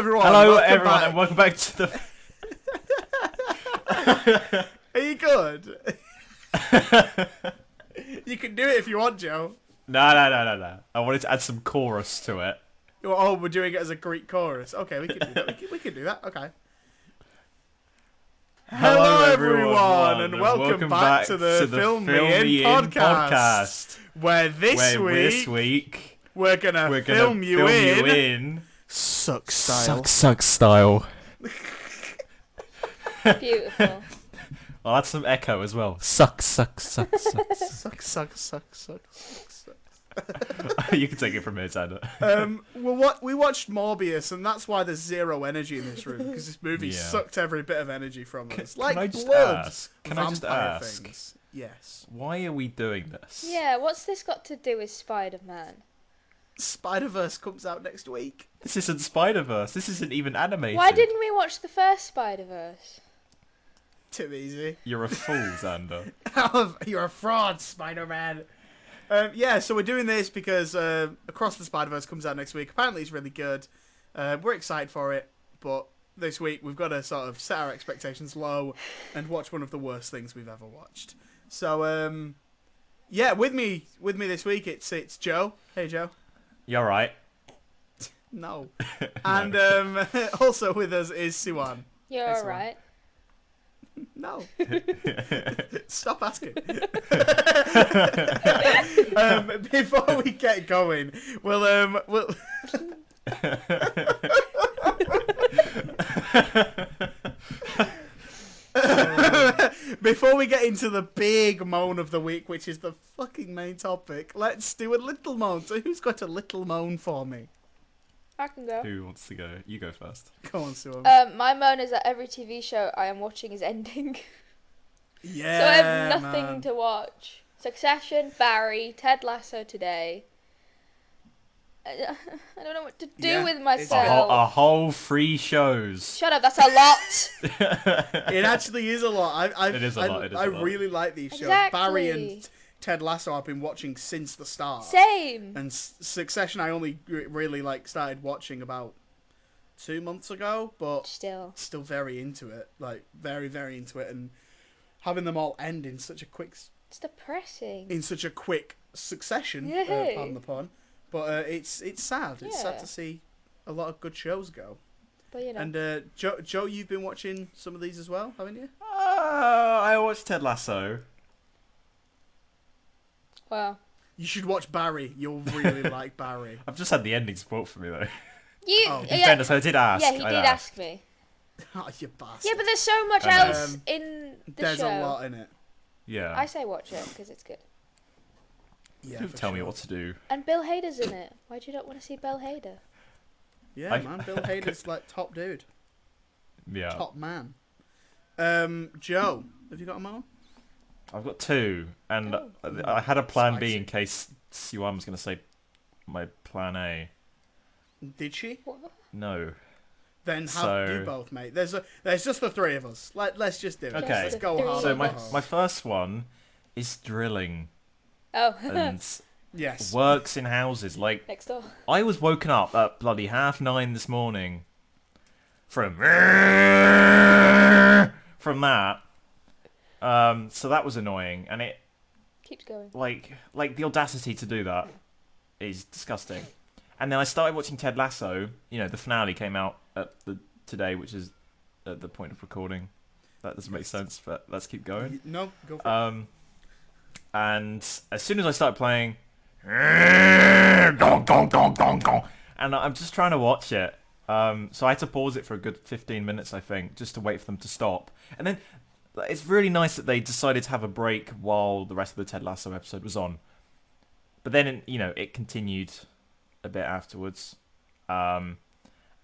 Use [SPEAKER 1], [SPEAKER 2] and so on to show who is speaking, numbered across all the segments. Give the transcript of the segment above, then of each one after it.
[SPEAKER 1] everyone.
[SPEAKER 2] Hello,
[SPEAKER 1] welcome
[SPEAKER 2] everyone,
[SPEAKER 1] back.
[SPEAKER 2] and welcome back to the.
[SPEAKER 1] Are you good? You can do it if you want, Joe.
[SPEAKER 2] No. I wanted to add some chorus to it.
[SPEAKER 1] Oh, we're doing it as a Greek chorus. Okay, we can do that. We can do that. Okay. Hello, everyone, and welcome back to the Film Me In podcast. Where this week we're gonna film you in suck style.
[SPEAKER 2] Suck style.
[SPEAKER 3] Beautiful.
[SPEAKER 2] I'll add some echo as well. Suck.
[SPEAKER 1] Suck.
[SPEAKER 2] You can take it from here, Sander.
[SPEAKER 1] Well, we watched Morbius, and that's why there's zero energy in this room, because this movie sucked every bit of energy from us.
[SPEAKER 2] Can I just
[SPEAKER 1] blood.
[SPEAKER 2] ask? Can I just ask?
[SPEAKER 1] Things. Yes.
[SPEAKER 2] Why are we doing this?
[SPEAKER 3] Yeah, what's this got to do with Spider-Man?
[SPEAKER 1] Spider-Verse comes out next week.
[SPEAKER 2] This isn't Spider-Verse. This isn't even animated.
[SPEAKER 3] Why didn't we watch the first Spider-Verse?
[SPEAKER 1] Too easy.
[SPEAKER 2] You're a fool, Xander.
[SPEAKER 1] You're a fraud, Spider-Man. So we're doing this because Across the Spider-Verse comes out next week. Apparently it's really good. We're excited for it, but this week we've got to sort of set our expectations low and watch one of the worst things we've ever watched. So, with me this week it's Joe. Hey, Joe.
[SPEAKER 2] You're right.
[SPEAKER 1] No. And also with us is Siwan.
[SPEAKER 3] You're
[SPEAKER 1] Hey, Siwan.
[SPEAKER 3] alright.
[SPEAKER 1] No. Stop asking. Before we get going, we'll before we get into the big moan of the week, which is the fucking main topic, let's do a little moan. So who's got a little moan for me?
[SPEAKER 3] I can go.
[SPEAKER 2] Who wants to go? You go first.
[SPEAKER 1] Go on, Sue.
[SPEAKER 3] My moan is that every TV show I am watching is ending.
[SPEAKER 1] Yeah,
[SPEAKER 3] So I have nothing
[SPEAKER 1] man.
[SPEAKER 3] to watch. Succession, Barry, Ted Lasso today. I don't know what to do with myself.
[SPEAKER 2] A whole 3 shows.
[SPEAKER 3] Shut up, that's a lot.
[SPEAKER 1] It actually is a lot.
[SPEAKER 2] It is a lot.
[SPEAKER 1] I really like these shows.
[SPEAKER 3] Exactly.
[SPEAKER 1] Barry and Ted Lasso I've been watching since the start.
[SPEAKER 3] Same.
[SPEAKER 1] And Succession I only really started watching about 2 months ago, but
[SPEAKER 3] Still
[SPEAKER 1] very into it. Like very, very into it, and having them all end in such a quick
[SPEAKER 3] it's depressing.
[SPEAKER 1] succession.
[SPEAKER 3] Yay.
[SPEAKER 1] Pardon the pun. But it's sad. It's sad
[SPEAKER 3] Yeah.
[SPEAKER 1] to see a lot of good shows go.
[SPEAKER 3] But you know.
[SPEAKER 1] And Joe, you've been watching some of these as well, haven't you?
[SPEAKER 2] I watched Ted Lasso.
[SPEAKER 3] Well.
[SPEAKER 1] You should watch Barry. You'll really like Barry.
[SPEAKER 2] I've just had the ending spoiled for me though.
[SPEAKER 1] Oh.
[SPEAKER 2] In fairness, I did ask.
[SPEAKER 3] Yeah, he did ask me.
[SPEAKER 1] Oh, you bastard.
[SPEAKER 3] Yeah, but there's so much
[SPEAKER 2] I know.
[SPEAKER 3] else in the
[SPEAKER 1] There's
[SPEAKER 3] show.
[SPEAKER 1] a lot in it.
[SPEAKER 2] Yeah.
[SPEAKER 3] I say watch it because it's good.
[SPEAKER 1] Yeah,
[SPEAKER 2] Don't
[SPEAKER 1] for
[SPEAKER 2] tell me
[SPEAKER 1] sure.
[SPEAKER 2] what to do.
[SPEAKER 3] And Bill Hader's in it. Why do you not want to see Bill Hader?
[SPEAKER 1] Yeah,
[SPEAKER 2] I-
[SPEAKER 1] man. Bill Hader's like top dude.
[SPEAKER 2] Yeah.
[SPEAKER 1] Top man. Joe, have you got a moment?
[SPEAKER 2] I've got 2, and I had a plan B in case Siwan was going to say my plan A.
[SPEAKER 1] Did she?
[SPEAKER 2] No.
[SPEAKER 1] Then
[SPEAKER 2] So-
[SPEAKER 1] do both, mate. There's just the 3 of us. Let's just do it.
[SPEAKER 2] Okay.
[SPEAKER 1] Let's go
[SPEAKER 3] Three.
[SPEAKER 1] hard.
[SPEAKER 2] So
[SPEAKER 1] on
[SPEAKER 2] my
[SPEAKER 1] the hard.
[SPEAKER 2] my first one is drilling
[SPEAKER 3] Oh,
[SPEAKER 2] and
[SPEAKER 1] Yes.
[SPEAKER 2] works in houses. Like,
[SPEAKER 3] next door.
[SPEAKER 2] I was woken up at bloody 9:30 this morning from that. So that was annoying, and it
[SPEAKER 3] Keeps going.
[SPEAKER 2] like the audacity to do that is disgusting. And then I started watching Ted Lasso. You know, the finale came out today, which is at the point of recording. That doesn't make sense, but let's keep going.
[SPEAKER 1] No, go for it.
[SPEAKER 2] And as soon as I started playing, and I'm just trying to watch it. So I had to pause it for a good 15 minutes, I think, just to wait for them to stop. And then it's really nice that they decided to have a break while the rest of the Ted Lasso episode was on. But then, it continued a bit afterwards. And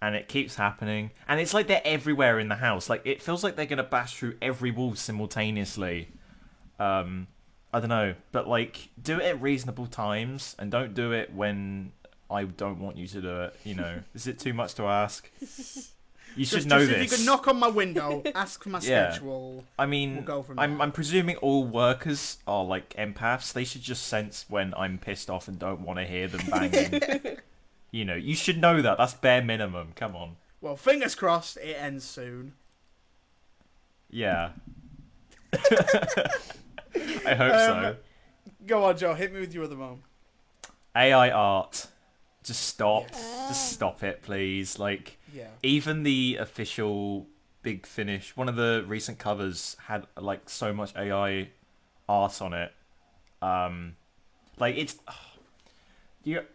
[SPEAKER 2] it keeps happening. And it's like they're everywhere in the house. Like, it feels like they're going to bash through every wall simultaneously. I don't know, but like, do it at reasonable times, and don't do it when I don't want you to do it. Is it too much to ask? You should know
[SPEAKER 1] just
[SPEAKER 2] this.
[SPEAKER 1] If you could knock on my window, ask for my
[SPEAKER 2] Yeah.
[SPEAKER 1] schedule.
[SPEAKER 2] I mean,
[SPEAKER 1] We'll go from
[SPEAKER 2] I'm
[SPEAKER 1] there.
[SPEAKER 2] presuming all workers are like empaths. They should just sense when I'm pissed off and don't want to hear them banging. You should know that. That's bare minimum. Come on.
[SPEAKER 1] Well, fingers crossed it ends soon.
[SPEAKER 2] Yeah. I hope
[SPEAKER 1] Um,
[SPEAKER 2] so.
[SPEAKER 1] Go on, Joe. Hit me with your other moan.
[SPEAKER 2] AI art. Just stop. Just
[SPEAKER 1] Yes.
[SPEAKER 2] stop it, please. Like,
[SPEAKER 1] Yeah.
[SPEAKER 2] even the official Big Finish, one of the recent covers had like so much AI art on it. Um, like it's.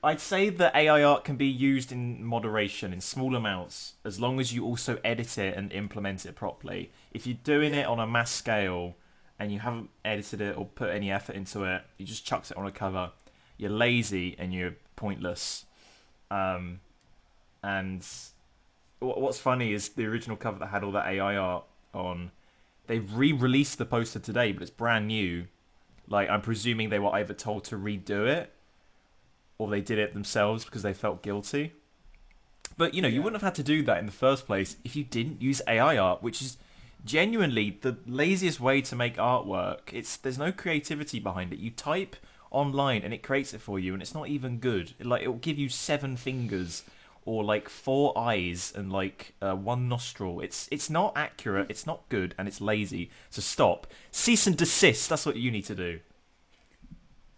[SPEAKER 2] I'd say that AI art can be used in moderation, in small amounts, as long as you also edit it and implement it properly. If you're doing it
[SPEAKER 1] Yeah.
[SPEAKER 2] on a mass scale and you haven't edited it or put any effort into it, you just chucks it on a cover. You're lazy and you're pointless. Um, and what's funny is the original cover that had all that AI art on. They've re-released the poster today, but it's brand new. Like I'm presuming they were either told to redo it or they did it themselves because they felt guilty. But you
[SPEAKER 1] Yeah.
[SPEAKER 2] wouldn't have had to do that in the first place if you didn't use AI art, which is genuinely the laziest way to make artwork. There's no creativity behind it. You type online and it creates it for you, and it's not even good. It'll give you 7 fingers or like 4 eyes and like one nostril. It's not accurate. It's not good, and it's lazy. So stop. Cease and desist. That's what you need to do.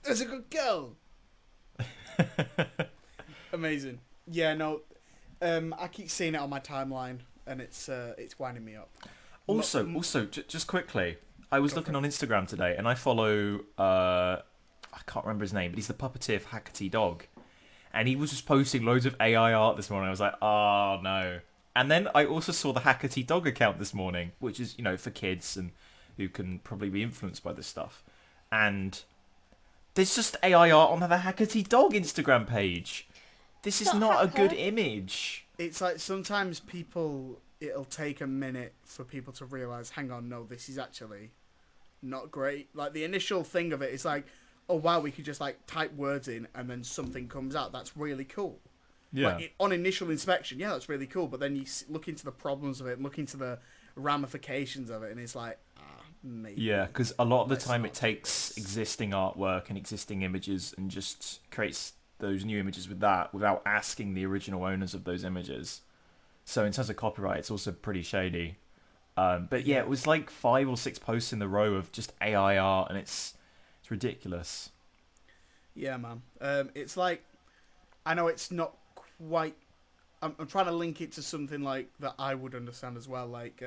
[SPEAKER 1] That's a good girl. Amazing. Yeah. No. I keep seeing it on my timeline, and it's winding me up.
[SPEAKER 2] Just quickly, I was
[SPEAKER 1] Go for
[SPEAKER 2] looking
[SPEAKER 1] it.
[SPEAKER 2] on Instagram today, and I follow I can't remember his name, but he's the puppeteer for Hackety Dog, and he was just posting loads of AI art this morning. I was like, oh no. And then I also saw the Hackety Dog account this morning, which is for kids and who can probably be influenced by this stuff. And there's just AI art on the Hackety Dog Instagram page. This
[SPEAKER 3] It's
[SPEAKER 2] is
[SPEAKER 3] not
[SPEAKER 2] not a good
[SPEAKER 3] Hacker.
[SPEAKER 2] image.
[SPEAKER 1] It's like sometimes people. It'll take a minute for people to realize. Hang on, no, this is actually not great. Like the initial thing of it is like, oh wow, we could just like type words in and then something comes out. That's really cool.
[SPEAKER 2] Yeah.
[SPEAKER 1] Like on initial inspection, yeah, that's really cool. But then you look into the problems of it, look into the ramifications of it, and it's like,
[SPEAKER 2] Yeah,
[SPEAKER 1] maybe
[SPEAKER 2] because a lot of the
[SPEAKER 1] let's
[SPEAKER 2] time it
[SPEAKER 1] not do
[SPEAKER 2] takes
[SPEAKER 1] this.
[SPEAKER 2] existing artwork and existing images and just creates those new images with that without asking the original owners of those images. So in terms of copyright, it's also pretty shady. But yeah,
[SPEAKER 1] Yeah,
[SPEAKER 2] it was like 5 or 6 posts in the row of just AI art, and it's ridiculous.
[SPEAKER 1] yeah, man. It's like I know it's not quite. I'm trying to link it to something like that I would understand as well. Like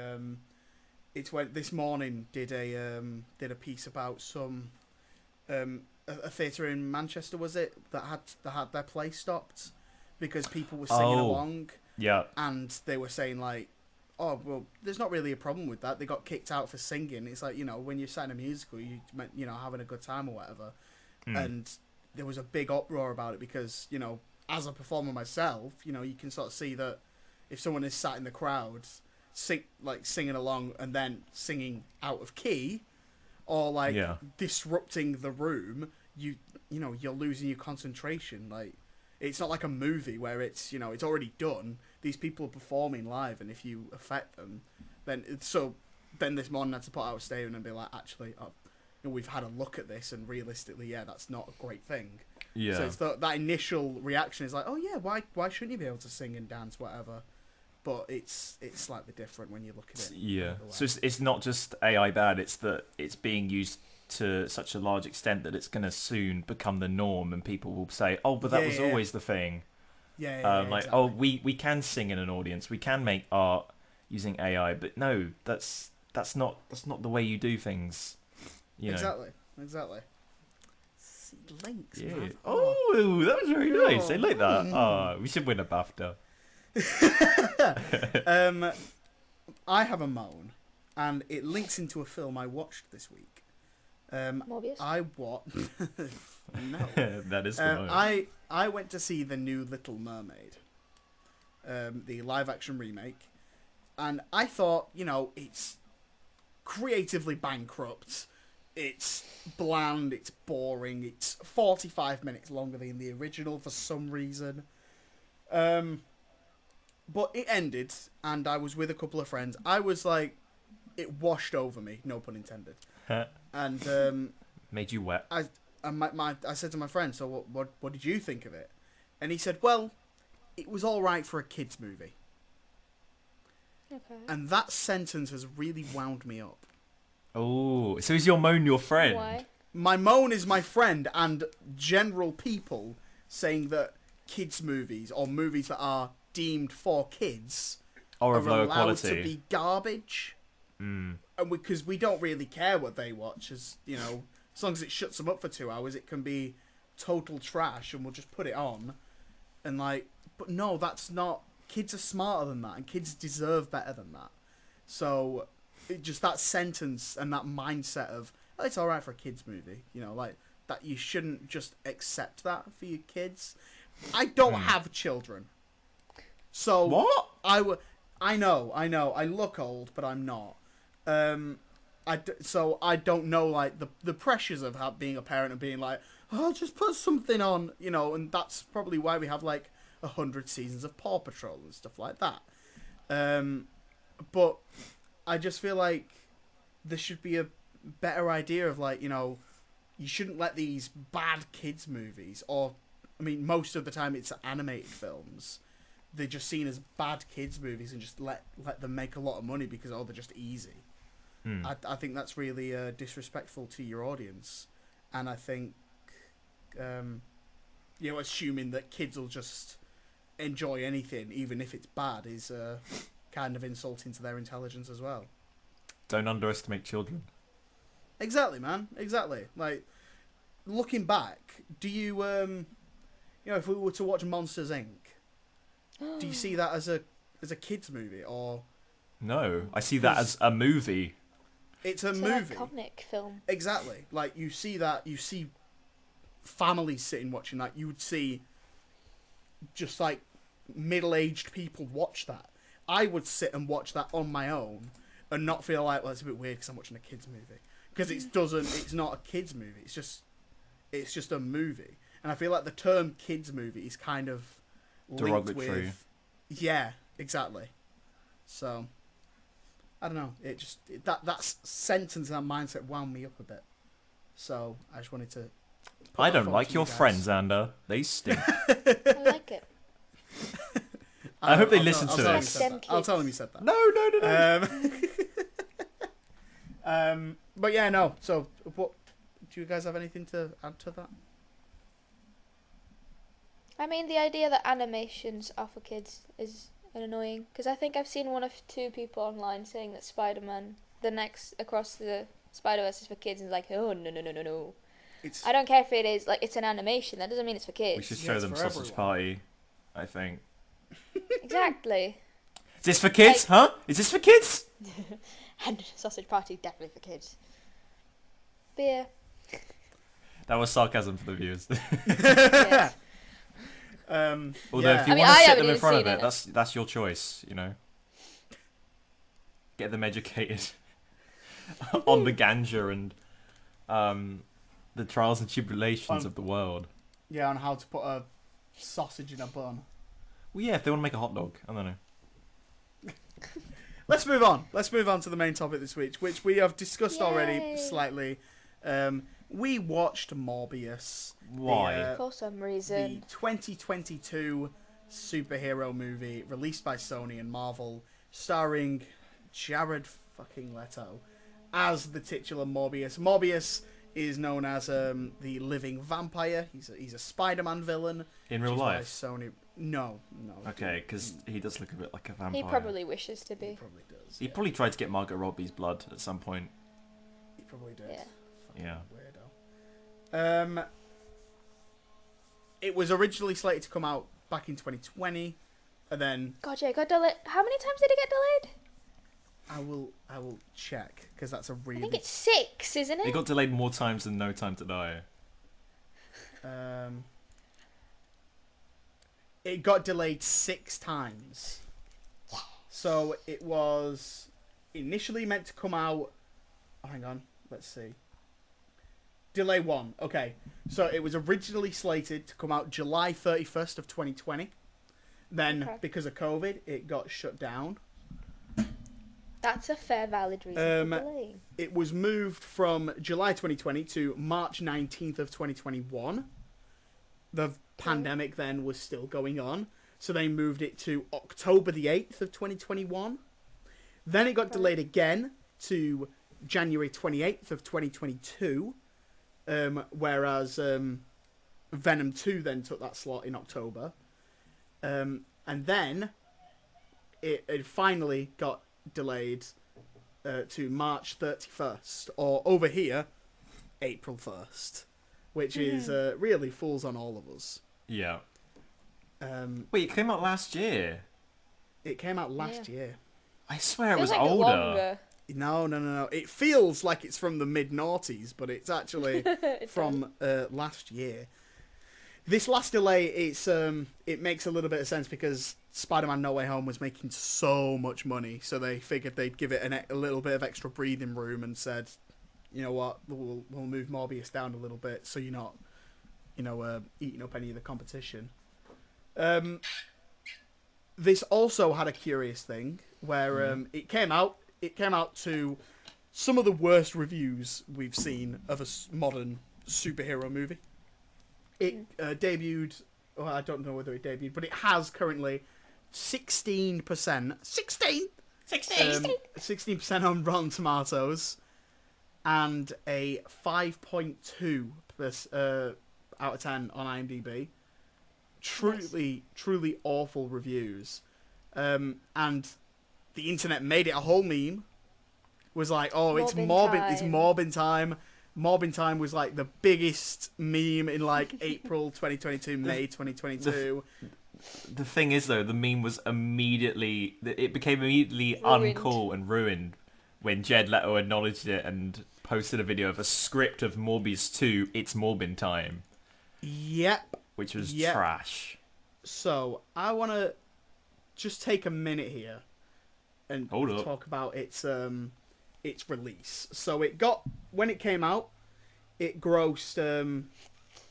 [SPEAKER 1] it's when this morning did a piece about some a theatre in Manchester, was it, that had their play stopped because people were singing
[SPEAKER 2] Oh,
[SPEAKER 1] along,
[SPEAKER 2] yeah,
[SPEAKER 1] and they were saying like, oh well, there's not really a problem with that. They got kicked out for singing. It's like, when you're sat in a musical, you meant having a good time or whatever,
[SPEAKER 2] mm,
[SPEAKER 1] and there was a big uproar about it because as a performer myself, you can sort of see that if someone is sat in the crowd singing along and then singing out of key or like
[SPEAKER 2] yeah,
[SPEAKER 1] disrupting the room, you're losing your concentration. Like it's not like a movie where it's already done. These people are performing live, and if you affect them, then this morning I had to put out a statement and be like, actually, we've had a look at this, and realistically, yeah, that's not a great thing. So
[SPEAKER 2] yeah,
[SPEAKER 1] it's that initial reaction is like, oh yeah, why shouldn't you be able to sing and dance, whatever? But it's slightly different when you look at it
[SPEAKER 2] yeah.
[SPEAKER 1] another
[SPEAKER 2] So
[SPEAKER 1] way.
[SPEAKER 2] it's not just AI bad; it's that it's being used to such a large extent that it's going to soon become the norm, and people will say, "Oh, but that
[SPEAKER 1] Yeah,
[SPEAKER 2] was
[SPEAKER 1] yeah,
[SPEAKER 2] always the thing."
[SPEAKER 1] yeah,
[SPEAKER 2] Like, oh,
[SPEAKER 1] exactly.
[SPEAKER 2] we can sing in an audience, we can make art using AI, but no, that's not the way you do things. You know.
[SPEAKER 1] Exactly, exactly. See, links,
[SPEAKER 2] Yeah.
[SPEAKER 1] man. Oh,
[SPEAKER 2] Oh, that was very nice. I
[SPEAKER 1] oh.
[SPEAKER 2] like that. We should win a BAFTA.
[SPEAKER 1] um, I have a moan, and it links into a film I watched this week.
[SPEAKER 3] Morbius.
[SPEAKER 1] I what? No.
[SPEAKER 2] That is the moment.
[SPEAKER 1] I went to see the new Little Mermaid, the live action remake, and I thought, it's creatively bankrupt. It's bland. It's boring. It's 45 minutes longer than the original for some reason. Um, but it ended, and I was with a couple of friends. I was like, it washed over me, no pun intended. And
[SPEAKER 2] Made you wet.
[SPEAKER 1] I said to my friend, so what did you think of it? And he said, well, it was all right for a kids movie.
[SPEAKER 3] Okay.
[SPEAKER 1] And that sentence has really wound me up.
[SPEAKER 2] Oh, so is your moan your friend?
[SPEAKER 3] Why?
[SPEAKER 1] My moan is my friend and general people saying that kids' movies or movies that are deemed for kids
[SPEAKER 2] Or
[SPEAKER 1] are
[SPEAKER 2] of lower
[SPEAKER 1] allowed
[SPEAKER 2] quality?
[SPEAKER 1] to be garbage.
[SPEAKER 2] Mm.
[SPEAKER 1] And because we don't really care what they watch, as you know, as long as it shuts them up for 2 hours, it can be total trash, and we'll just put it on. And like, but no, that's not. Kids are smarter than that, and kids deserve better than that. So, just that sentence and that mindset of oh, it's all right for a kids movie, you know, like that you shouldn't just accept that for your kids. I don't have children, so
[SPEAKER 2] What?
[SPEAKER 1] I know. I look old, but I'm not. So I don't know like the pressures of being a parent and being like, oh, just put something on, you know, and that's probably why we have like 100 seasons of Paw Patrol and stuff like that. But I just feel like there should be a better idea of like, you know, you shouldn't let these bad kids movies, or I mean, most of the time it's animated films. They're just seen as bad kids movies and just let them make a lot of money because they're just easy. I think that's really disrespectful to your audience, and I think you know, assuming that kids will just enjoy anything even if it's bad is kind of insulting to their intelligence as well.
[SPEAKER 2] Don't underestimate children.
[SPEAKER 1] Exactly, man. Exactly. Like looking back, do you you know, if we were to watch Monsters Inc., do you see that as a kids movie, or
[SPEAKER 2] No, I see that as a movie.
[SPEAKER 1] it's a
[SPEAKER 3] It's
[SPEAKER 1] movie?
[SPEAKER 3] an iconic film.
[SPEAKER 1] Exactly. Like you see families sitting watching that. You would see just like middle-aged people watch that. I would sit and watch that on my own and not feel like, well, it's a bit weird because I'm watching a kids movie, because it's not a kids movie. It's just a movie, and I feel like the term kids movie is kind of linked
[SPEAKER 2] Derogatory.
[SPEAKER 1] with, yeah, exactly. So I don't know. That sentence and that mindset wound me up a bit. So I just wanted to.
[SPEAKER 2] I don't
[SPEAKER 1] forward
[SPEAKER 2] like
[SPEAKER 1] to
[SPEAKER 2] your
[SPEAKER 1] you guys.
[SPEAKER 2] friends, Xander. They stink.
[SPEAKER 3] I like it.
[SPEAKER 2] I hope they
[SPEAKER 1] I'll
[SPEAKER 2] listen
[SPEAKER 1] tell-
[SPEAKER 2] to
[SPEAKER 1] I'll tell him
[SPEAKER 2] this.
[SPEAKER 1] he said that. I'll tell him you said that.
[SPEAKER 2] No.
[SPEAKER 1] But yeah, no. So, what do you guys have anything to add to that?
[SPEAKER 3] I mean, the idea that animations are for kids is annoying, because I think I've seen one of two people online saying that Spider-Man, the next Across the Spider-Verse, is for kids, and like, oh no.
[SPEAKER 1] It's
[SPEAKER 3] I don't care if it is like it's an animation. That doesn't mean it's for
[SPEAKER 2] We
[SPEAKER 3] kids.
[SPEAKER 2] should
[SPEAKER 1] Yeah,
[SPEAKER 2] show
[SPEAKER 1] it's
[SPEAKER 2] them
[SPEAKER 1] for
[SPEAKER 2] Sausage
[SPEAKER 1] everyone.
[SPEAKER 2] Party, I think.
[SPEAKER 3] Exactly.
[SPEAKER 2] Is this for kids? Huh? Is this for kids?
[SPEAKER 3] And Sausage Party definitely for kids. Beer.
[SPEAKER 2] That was sarcasm for the viewers.
[SPEAKER 3] Yes.
[SPEAKER 2] Although
[SPEAKER 1] yeah.
[SPEAKER 2] if you
[SPEAKER 3] I mean,
[SPEAKER 2] want
[SPEAKER 3] I
[SPEAKER 2] to sit
[SPEAKER 3] haven't
[SPEAKER 2] them in
[SPEAKER 3] even
[SPEAKER 2] front of
[SPEAKER 3] seen
[SPEAKER 2] it,
[SPEAKER 3] it.
[SPEAKER 2] that's your choice, you know. Get them educated on the ganja and the trials and tribulations of the world.
[SPEAKER 1] Yeah, on how to put a sausage in a bun.
[SPEAKER 2] Well, yeah, if they want to make a hot dog, I don't know.
[SPEAKER 1] Let's move on. Let's move on to the main topic this week, which we have discussed already
[SPEAKER 3] Yay.
[SPEAKER 1] slightly. We watched Morbius.
[SPEAKER 2] Why?
[SPEAKER 3] For some
[SPEAKER 1] The
[SPEAKER 3] reason.
[SPEAKER 1] 2022 superhero movie released by Sony and Marvel, starring Jared fucking Leto as the titular Morbius. Morbius is known as the living vampire. He's a Spider-Man villain.
[SPEAKER 2] In real
[SPEAKER 1] which is why
[SPEAKER 2] life?
[SPEAKER 1] Sony. No.
[SPEAKER 2] Okay, because he does look a bit like a vampire.
[SPEAKER 3] He probably wishes to
[SPEAKER 1] He
[SPEAKER 3] be.
[SPEAKER 1] probably does.
[SPEAKER 2] He
[SPEAKER 1] yeah.
[SPEAKER 2] probably tried to get Margot Robbie's blood at some point.
[SPEAKER 1] He probably did.
[SPEAKER 3] Yeah.
[SPEAKER 1] Fucking
[SPEAKER 2] Yeah.
[SPEAKER 1] Weirdo. It was originally slated to come out back in 2020, and then
[SPEAKER 3] God, yeah, it got delayed. How many times did it get delayed?
[SPEAKER 1] I will check because that's a
[SPEAKER 3] I
[SPEAKER 1] really
[SPEAKER 3] think it's 6, isn't
[SPEAKER 2] It
[SPEAKER 3] it?
[SPEAKER 2] got delayed more times than No Time to Die.
[SPEAKER 1] It got delayed 6 times. So it was initially meant to come out. Oh, hang on, let's see. Delay 1. Okay, so it was originally slated to come out July 31st of 2020. Then
[SPEAKER 3] Okay.
[SPEAKER 1] because of COVID, it got shut down.
[SPEAKER 3] That's a fair, valid reason for
[SPEAKER 1] Um,
[SPEAKER 3] delaying.
[SPEAKER 1] It was moved from July 2020 to March 19th of 2021. The pandemic then was still going on, so they moved it to October the 8th of 2021. Then it got delayed again to January 28th of 2022, whereas Venom 2 then took that slot in October. And then it finally got delayed to March 31st, or over here, April 1st, which is really falls on all of us.
[SPEAKER 2] Yeah. Wait, it came out last year.
[SPEAKER 1] It came out last year.
[SPEAKER 2] I swear it was
[SPEAKER 3] like
[SPEAKER 2] older.
[SPEAKER 3] Longer.
[SPEAKER 1] No. It feels like it's from the mid-noughties, but it's actually from last year. This last delay, it makes a little bit of sense because Spider-Man No Way Home was making so much money, so they figured they'd give it a little bit of extra breathing room and said, you know what, we'll move Morbius down a little bit so you're not, eating up any of the competition. This also had a curious thing where it came out to some of the worst reviews we've seen of a modern superhero movie. It debuted. Well, I don't know whether it debuted, but it has currently 16%. 16% on Rotten Tomatoes, and a 5.2 out of 10 on IMDb. Truly awful reviews, and the internet made it a whole meme. Was like, oh, it's Morbin time. Morbin time was like the biggest meme in like April 2022, May 2022.
[SPEAKER 2] The thing is, though, the meme was it became immediately
[SPEAKER 3] Ruined.
[SPEAKER 2] uncool and ruined when Jared Leto acknowledged it and posted a video of a script of Morbius 2, It's Morbin Time.
[SPEAKER 1] Yep.
[SPEAKER 2] Which was trash.
[SPEAKER 1] So, I want to just take a minute here and talk about its release. So, when it came out, it grossed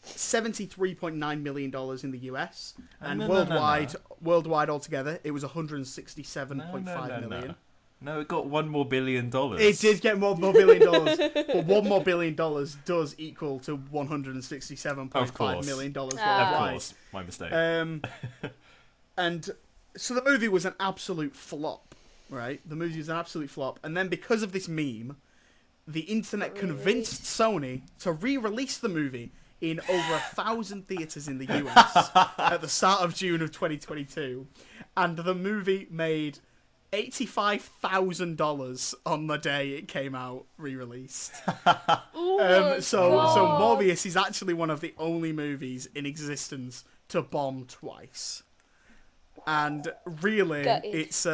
[SPEAKER 1] $73.9 million in the US, and worldwide altogether, it was $167.5 million.
[SPEAKER 2] No, it got $1 more billion.
[SPEAKER 1] It did get $1 more billion, but $1 more billion does equal to $167.5 million worldwide.
[SPEAKER 2] Of course, my mistake.
[SPEAKER 1] And so the movie was an absolute flop, right? The movie was an absolute flop, and then because of this meme, the internet convinced Sony to re-release the movie in over 1,000 theaters in the US at the start of June of 2022, and the movie made $85,000 on the day it came out re-released. So Morbius is actually one of the only movies in existence to bomb twice, and really, it's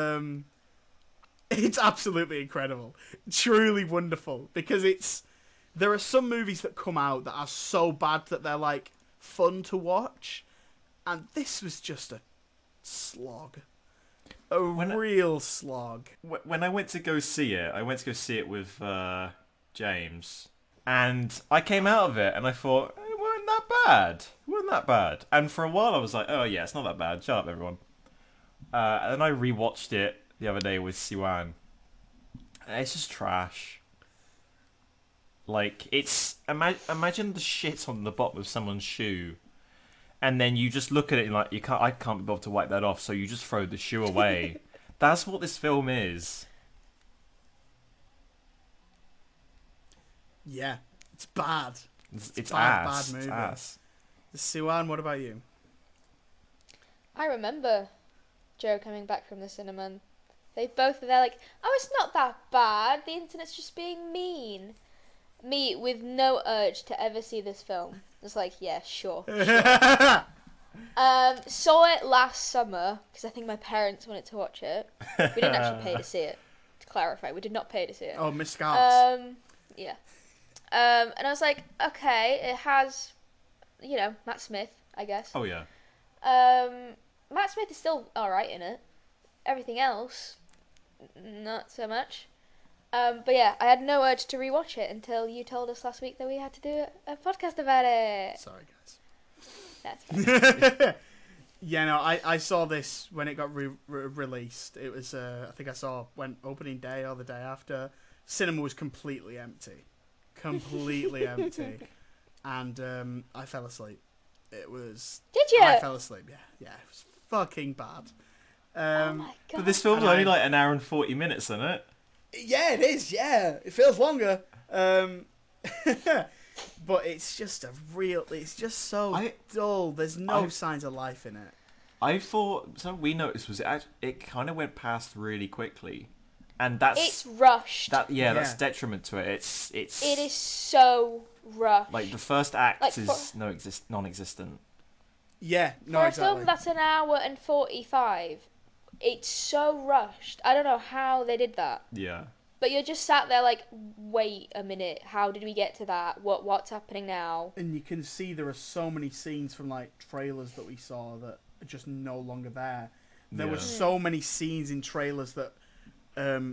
[SPEAKER 1] absolutely incredible, truly wonderful, because there are some movies that come out that are so bad that they're like fun to watch, and this was just a slog. Real slog.
[SPEAKER 2] When I went to go see it, with James, and I came out of it and I thought, it wasn't that bad. And for a while I was like, oh yeah, it's not that bad. Shut up, everyone. And then I rewatched it the other day with Siwan. It's just trash. Like, it's imagine the shit on the bottom of someone's shoe. And then you just look at it and like, I can't be bothered to wipe that off, so you just throw the shoe away. That's what this film is.
[SPEAKER 1] Yeah, it's bad.
[SPEAKER 2] It's
[SPEAKER 1] bad movie.
[SPEAKER 2] It's ass.
[SPEAKER 1] Siwan, what about you?
[SPEAKER 3] I remember Joe coming back from the cinema and they're like, oh, it's not that bad. The internet's just being mean. Me, with no urge to ever see this film. It's like, yeah, sure. Saw it last summer, because I think my parents wanted to watch it. We didn't actually pay to see it. To clarify, we did not pay to see it.
[SPEAKER 1] Oh, Miss Scouts.
[SPEAKER 3] Yeah. And I was like, okay, it has, Matt Smith, I guess.
[SPEAKER 2] Oh, yeah.
[SPEAKER 3] Matt Smith is still alright in it. Everything else, not so much. But yeah, I had no urge to rewatch it until you told us last week that we had to do a podcast about it.
[SPEAKER 1] Sorry, guys.
[SPEAKER 3] That's fine.
[SPEAKER 1] Yeah, no, I saw this when it got released. It was, I think I saw when opening day or the day after. Cinema was completely empty. Completely empty. And I fell asleep. It was...
[SPEAKER 3] Did you?
[SPEAKER 1] I fell asleep, yeah. Yeah, it was fucking bad.
[SPEAKER 3] Oh my god.
[SPEAKER 2] But this film's
[SPEAKER 1] And
[SPEAKER 2] only like an hour and 40 minutes, isn't it?
[SPEAKER 1] Yeah, it is. Yeah, it feels longer. But it's just it's just so dull. There's no signs of life in it.
[SPEAKER 2] I thought something we noticed was it kind of went past really quickly, and
[SPEAKER 3] It's rushed.
[SPEAKER 2] that's detriment to it.
[SPEAKER 3] It is so rushed.
[SPEAKER 2] like the first act
[SPEAKER 3] Like,
[SPEAKER 2] is non-existent.
[SPEAKER 1] Yeah, no,
[SPEAKER 3] for a
[SPEAKER 1] exactly.
[SPEAKER 3] film that's an hour and 45, it's so rushed. I don't know how they did that.
[SPEAKER 2] Yeah.
[SPEAKER 3] But you're just sat there like, wait a minute, how did we get to that? What's happening now?
[SPEAKER 1] And you can see there are so many scenes from like trailers that we saw that are just no longer there. There were so many scenes in trailers that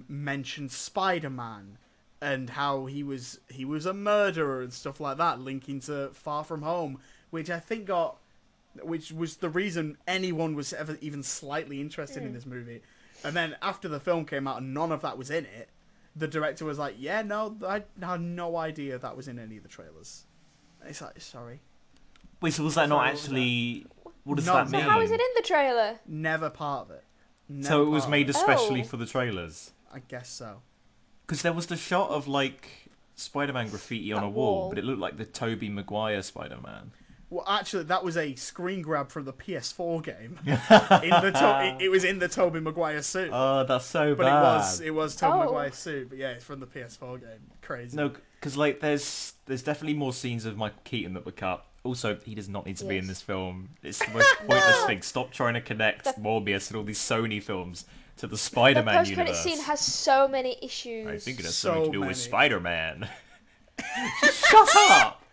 [SPEAKER 1] mentioned Spider-Man and how he was a murderer and stuff like that, linking to Far From Home, which I think which was the reason anyone was ever even slightly interested in this movie. And then after the film came out and none of that was in it, the director was like, yeah, no, I had no idea that was in any of the trailers. It's like, sorry.
[SPEAKER 2] Wait, so was that not actually... What does that mean?
[SPEAKER 3] So how is it in the trailer?
[SPEAKER 1] Never part of it.
[SPEAKER 2] So it was made especially
[SPEAKER 3] Oh.
[SPEAKER 2] for the trailers?
[SPEAKER 1] I guess so.
[SPEAKER 2] Because there was the shot of, like, Spider-Man graffiti on
[SPEAKER 3] That
[SPEAKER 2] a wall,
[SPEAKER 3] wall.
[SPEAKER 2] but it looked like the Tobey Maguire Spider-Man.
[SPEAKER 1] Well, actually, that was a screen grab from the PS4 game. It was in the Tobey Maguire suit.
[SPEAKER 2] Oh, that's so
[SPEAKER 1] But
[SPEAKER 2] bad.
[SPEAKER 1] it was Tobey
[SPEAKER 3] Oh.
[SPEAKER 1] Maguire's suit. But yeah, it's from the PS4 game. Crazy.
[SPEAKER 2] No, because, like, there's definitely more scenes of Michael Keaton that were cut. Also, he does not need to be in
[SPEAKER 3] Yes.
[SPEAKER 2] this film. It's the most pointless thing. Stop trying to connect Morbius and all these Sony films to the
[SPEAKER 3] The
[SPEAKER 2] Spider-Man
[SPEAKER 3] post-credit
[SPEAKER 2] universe.
[SPEAKER 3] scene has so many issues.
[SPEAKER 2] I think it has
[SPEAKER 1] So
[SPEAKER 2] something to do
[SPEAKER 1] many.
[SPEAKER 2] with Spider-Man. Shut up!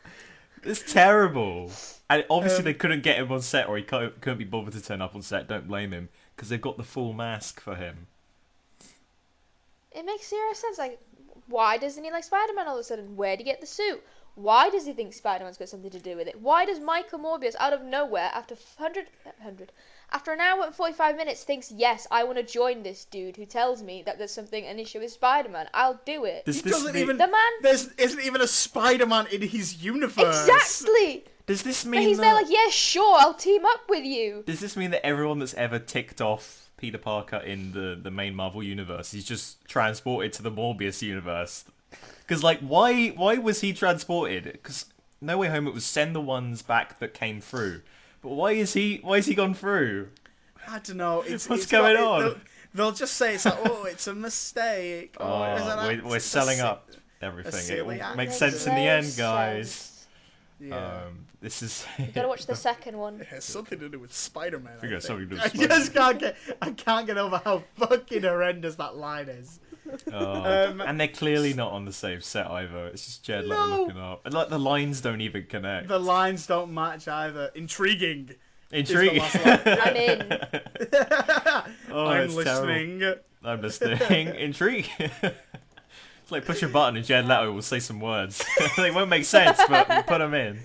[SPEAKER 2] It's terrible. And obviously they couldn't get him on set, or he couldn't be bothered to turn up on set. Don't blame him, because they've got the full mask for him.
[SPEAKER 3] It makes zero sense. Like, why doesn't he like Spider-Man all of a sudden? Where would he get the suit? Why does he think Spider-Man's got something to do with it? Why does Michael Morbius, out of nowhere, after an hour and 45 minutes, thinks, yes, I want to join this dude who tells me that there's an issue with Spider-Man. I'll do it.
[SPEAKER 2] Does
[SPEAKER 1] He
[SPEAKER 2] this
[SPEAKER 1] doesn't
[SPEAKER 2] mean,
[SPEAKER 1] even.
[SPEAKER 3] The man-
[SPEAKER 1] There isn't even a Spider-Man in his universe.
[SPEAKER 3] Exactly!
[SPEAKER 2] does this
[SPEAKER 3] But
[SPEAKER 2] mean
[SPEAKER 3] he's
[SPEAKER 2] that,
[SPEAKER 3] there like, yeah, sure, I'll team up with you.
[SPEAKER 2] does this mean that everyone that's ever ticked off Peter Parker in the main Marvel universe is just transported to the Morbius universe? Because, like, why was he transported? Because No Way Home, it was send the ones back that came through. But why is he gone through?
[SPEAKER 1] I don't know.
[SPEAKER 2] What's going on?
[SPEAKER 1] They'll just say it's like, oh, it's a mistake. Oh, it was an
[SPEAKER 2] We're
[SPEAKER 1] acc-
[SPEAKER 2] selling
[SPEAKER 1] a si-
[SPEAKER 2] up everything. It
[SPEAKER 1] silly
[SPEAKER 2] will
[SPEAKER 1] act.
[SPEAKER 2] make
[SPEAKER 3] Makes
[SPEAKER 2] sense in the
[SPEAKER 3] no
[SPEAKER 2] end, guys.
[SPEAKER 3] sense.
[SPEAKER 1] Yeah.
[SPEAKER 2] This is.
[SPEAKER 3] You gotta watch the second one.
[SPEAKER 1] It has something to do with Spider-Man.
[SPEAKER 2] I think it has something to do
[SPEAKER 1] I
[SPEAKER 2] with
[SPEAKER 1] just can't get over how fucking horrendous that line is.
[SPEAKER 2] And they're clearly not on the same set either. It's just Jared Leto
[SPEAKER 1] No.
[SPEAKER 2] looking up, and like the lines don't even connect.
[SPEAKER 1] The lines don't match either. Intriguing.
[SPEAKER 2] Intriguing.
[SPEAKER 1] Is the last line.
[SPEAKER 3] I'm in.
[SPEAKER 2] Oh,
[SPEAKER 1] I'm
[SPEAKER 2] it's
[SPEAKER 1] listening.
[SPEAKER 2] terrible. I'm listening. Intriguing. It's like push a button and Jared Leto will say some words. They won't make sense, but we put them in.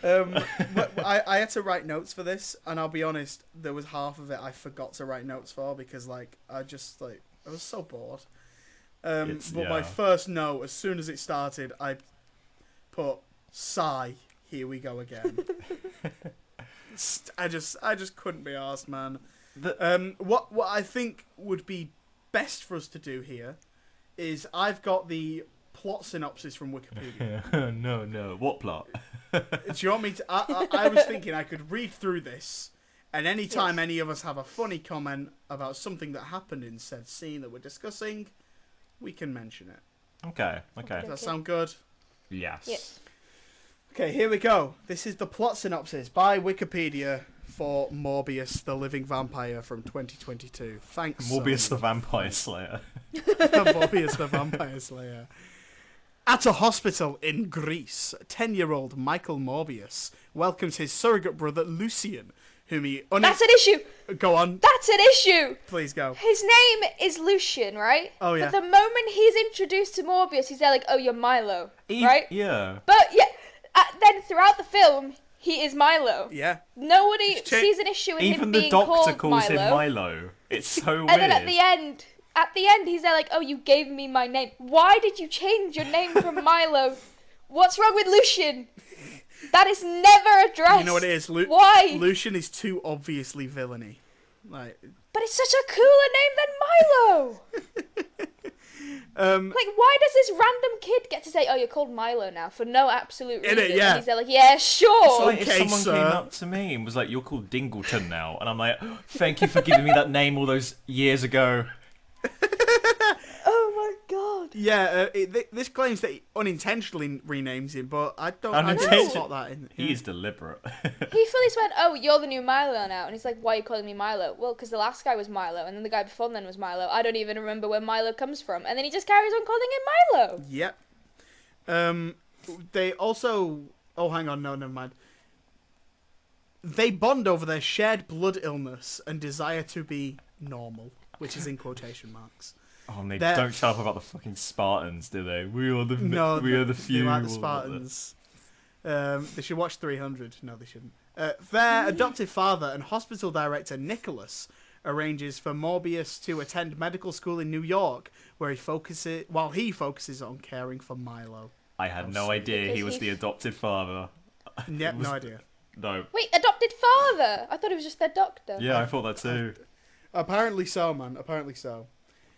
[SPEAKER 1] But I had to write notes for this, and I'll be honest, there was half of it I forgot to write notes for because, like, I was so bored. But my
[SPEAKER 2] Yeah.
[SPEAKER 1] first note, as soon as it started, I put sigh. Here we go again. I just couldn't be arsed, man. What I think would be best for us to do here is I've got the plot synopsis from Wikipedia.
[SPEAKER 2] No. What plot?
[SPEAKER 1] Do you want me to? I was thinking I could read through this, and any time any of us have a funny comment about something that happened in said scene that we're discussing, we can mention it.
[SPEAKER 2] Okay.
[SPEAKER 1] Does that sound good?
[SPEAKER 2] Yes.
[SPEAKER 3] Yes.
[SPEAKER 1] Okay, here we go. This is the plot synopsis by Wikipedia for Morbius, the Living Vampire from 2022. Thanks,
[SPEAKER 2] Morbius the
[SPEAKER 1] Sony.
[SPEAKER 2] Vampire Slayer.
[SPEAKER 1] Morbius the Vampire Slayer. At a hospital in Greece, 10-year-old Michael Morbius welcomes his surrogate brother Lucian, whom he...
[SPEAKER 3] That's an issue!
[SPEAKER 1] Go on,
[SPEAKER 3] That's an issue!
[SPEAKER 1] please go.
[SPEAKER 3] His name is Lucian, right?
[SPEAKER 1] Oh, yeah.
[SPEAKER 3] But the moment he's introduced to Morbius, he's there like, oh, you're Milo, right?
[SPEAKER 2] Yeah.
[SPEAKER 3] But yeah, then throughout the film, he is Milo.
[SPEAKER 1] Yeah.
[SPEAKER 3] Nobody
[SPEAKER 1] Just check-
[SPEAKER 3] sees an issue in
[SPEAKER 2] Even
[SPEAKER 3] him
[SPEAKER 2] the
[SPEAKER 3] being
[SPEAKER 2] doctor
[SPEAKER 3] called
[SPEAKER 2] calls him
[SPEAKER 3] Milo.
[SPEAKER 2] Milo. It's so weird.
[SPEAKER 3] And then at the end, he's there like, oh, you gave me my name. Why did you change your name from Milo? What's wrong with Lucian? That is never addressed.
[SPEAKER 1] You know what it is?
[SPEAKER 3] Why?
[SPEAKER 1] Lucian is too obviously villainy. Like,
[SPEAKER 3] But it's such a cooler name than Milo. Like, why does this random kid get to say, "Oh, you're called Milo now" for no absolute reason?
[SPEAKER 1] Innit, yeah.
[SPEAKER 3] And he's there like, "Yeah, sure."
[SPEAKER 2] It's like
[SPEAKER 1] Okay,
[SPEAKER 2] if someone
[SPEAKER 1] sir.
[SPEAKER 2] came up to me and was like, "You're called Dingleton now," and I'm like, "Thank you for giving me that name all those years ago."
[SPEAKER 3] Oh my god.
[SPEAKER 1] Yeah, this claims that he unintentionally renames him, but I didn't
[SPEAKER 2] Unintentional-
[SPEAKER 1] spot that in. Yeah.
[SPEAKER 2] He's deliberate.
[SPEAKER 3] He fully went, "Oh, you're the new Milo now," and he's like, "Why are you calling me Milo?" Well, because the last guy was Milo, and then the guy before then was Milo. I don't even remember where Milo comes from, and then he just carries on calling him Milo.
[SPEAKER 1] Yep. They also. Oh, hang on. No, never mind. They bond over their shared blood illness and desire to be normal, which is in quotation marks.
[SPEAKER 2] Oh, and they
[SPEAKER 1] They're-
[SPEAKER 2] don't shut up about the fucking Spartans, do they? We are the few.
[SPEAKER 1] They like the Spartans. They should watch 300. No, they shouldn't. Their adoptive father and hospital director Nicholas arranges for Morbius to attend medical school in New York, where he focuses on caring for Milo.
[SPEAKER 2] I had no idea he
[SPEAKER 3] Because
[SPEAKER 2] was
[SPEAKER 3] he-
[SPEAKER 2] the adopted father.
[SPEAKER 1] Yep, no idea.
[SPEAKER 2] No.
[SPEAKER 3] Wait, adopted father? I thought it was just their doctor.
[SPEAKER 2] Yeah, I thought that too.
[SPEAKER 1] Apparently so, man. Apparently so.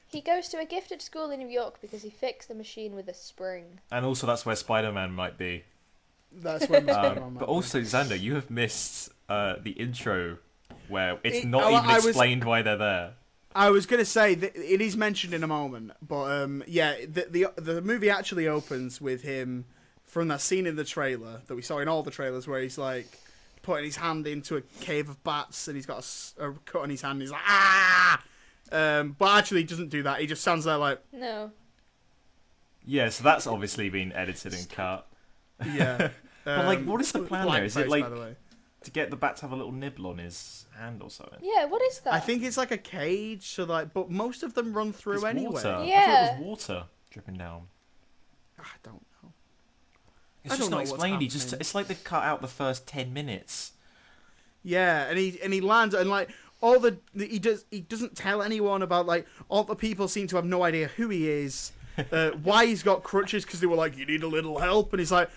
[SPEAKER 3] He goes to a gifted school in New York because he fixed the machine with a spring.
[SPEAKER 2] And also, that's where Spider-Man might be.
[SPEAKER 1] That's when Spider-Man
[SPEAKER 2] But also, Xander, you have missed the intro where it's
[SPEAKER 1] It-
[SPEAKER 2] not
[SPEAKER 1] oh,
[SPEAKER 2] even
[SPEAKER 1] I was-
[SPEAKER 2] explained why they're there.
[SPEAKER 1] I was gonna say that it is mentioned in a moment, but yeah, the movie actually opens with him from that scene in the trailer that we saw in all the trailers where he's like putting his hand into a cave of bats and he's got a cut on his hand. And he's like ah, but actually he doesn't do that. He just stands there like
[SPEAKER 3] No.
[SPEAKER 2] Yeah, so that's obviously been edited and cut.
[SPEAKER 1] yeah.
[SPEAKER 2] But like, what is the plan there? Is it
[SPEAKER 1] blackface,
[SPEAKER 2] like
[SPEAKER 1] by the way.
[SPEAKER 2] to get the bat to have a little nibble on his hand or something?
[SPEAKER 3] Yeah, what is that?
[SPEAKER 1] I think it's like a cage, so like, but most of them run through
[SPEAKER 2] It's
[SPEAKER 1] anyway.
[SPEAKER 2] water. I
[SPEAKER 3] Yeah.
[SPEAKER 2] thought it was water dripping down.
[SPEAKER 1] I don't know.
[SPEAKER 2] It's
[SPEAKER 1] I
[SPEAKER 2] just
[SPEAKER 1] don't know
[SPEAKER 2] not
[SPEAKER 1] what's
[SPEAKER 2] explained. He just
[SPEAKER 1] happening.
[SPEAKER 2] it's like they've cut out the first 10 minutes.
[SPEAKER 1] Yeah, and he lands and like he doesn't tell anyone about like all the people seem to have no idea who he is, why he's got crutches because they were like you need a little help and he's like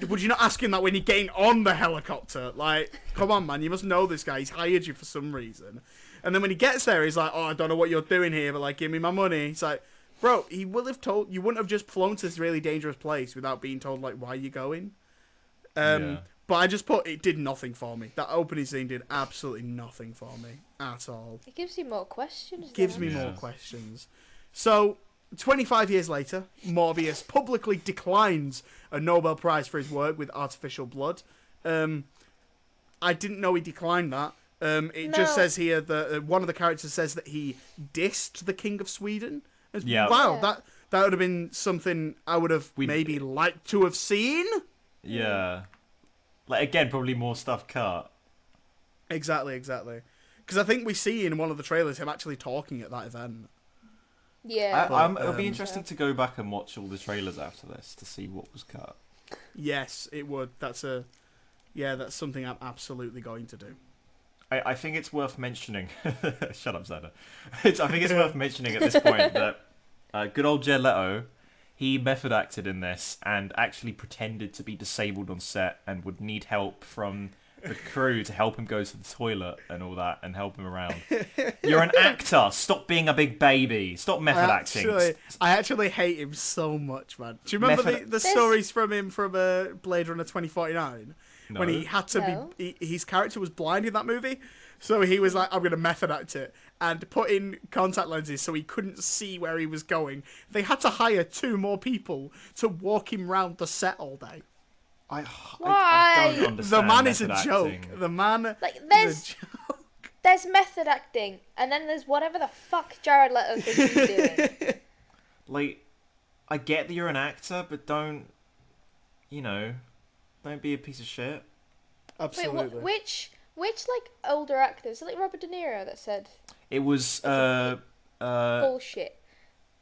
[SPEAKER 1] would you not ask him that when you're getting on the helicopter? Like, come on, man, you must know this guy. He's hired you for some reason. And then when he gets there, he's like, oh, I don't know what you're doing here, but like, give me my money. He's like, bro, he will have told you wouldn't have just flown to this really dangerous place without being told like why you're going.
[SPEAKER 2] Yeah.
[SPEAKER 1] But I just put it did nothing for me. That opening scene did absolutely nothing for me at all.
[SPEAKER 3] It gives you more questions.
[SPEAKER 1] Gives
[SPEAKER 3] then.
[SPEAKER 1] me more
[SPEAKER 2] Yeah.
[SPEAKER 1] questions. So, 25 years later, Morbius publicly declines a Nobel Prize for his work with artificial blood. I didn't know he declined that. It just
[SPEAKER 3] No.
[SPEAKER 1] says here that one of the characters says that he dissed the King of Sweden.
[SPEAKER 2] Yeah.
[SPEAKER 1] Wow,
[SPEAKER 3] Yeah.
[SPEAKER 1] that would have been something I would have
[SPEAKER 2] We-
[SPEAKER 1] maybe liked to have seen.
[SPEAKER 2] Yeah. Like again, probably more stuff cut.
[SPEAKER 1] Exactly. Because I think we see in one of the trailers him actually talking at that event.
[SPEAKER 3] Yeah.
[SPEAKER 2] It'll be interesting to go back and watch all the trailers after this to see what was cut.
[SPEAKER 1] Yes, it would. That's something I'm absolutely going to do.
[SPEAKER 2] I think it's worth mentioning. Shut up, Xander. I think it's worth mentioning at this point that good old Jared Leto, he method acted in this and actually pretended to be disabled on set and would need help from the crew to help him go to the toilet and all that and help him around. You're an actor. Stop being a big baby. Stop method acting.
[SPEAKER 1] I actually hate him so much, man. Do you remember
[SPEAKER 2] Method-
[SPEAKER 1] the stories from him from Blade Runner 2049?
[SPEAKER 2] No.
[SPEAKER 1] When he had to
[SPEAKER 3] No.
[SPEAKER 1] his character was blind in that movie, so he was like, I'm going to method act it, and put in contact lenses so he couldn't see where he was going. They had to hire 2 more people to walk him round the set all day.
[SPEAKER 2] I
[SPEAKER 3] Why?
[SPEAKER 2] don't understand
[SPEAKER 1] The man is a
[SPEAKER 2] method
[SPEAKER 1] joke.
[SPEAKER 2] acting.
[SPEAKER 1] The man
[SPEAKER 3] Like,
[SPEAKER 1] is a joke.
[SPEAKER 3] There's method acting, and then there's whatever the fuck Jared Leto thinks he's doing.
[SPEAKER 2] Like, I get that you're an actor, but don't be a piece of shit.
[SPEAKER 1] Absolutely.
[SPEAKER 3] Wait, which like older actors? Is it like Robert De Niro that said
[SPEAKER 2] It was
[SPEAKER 3] bullshit?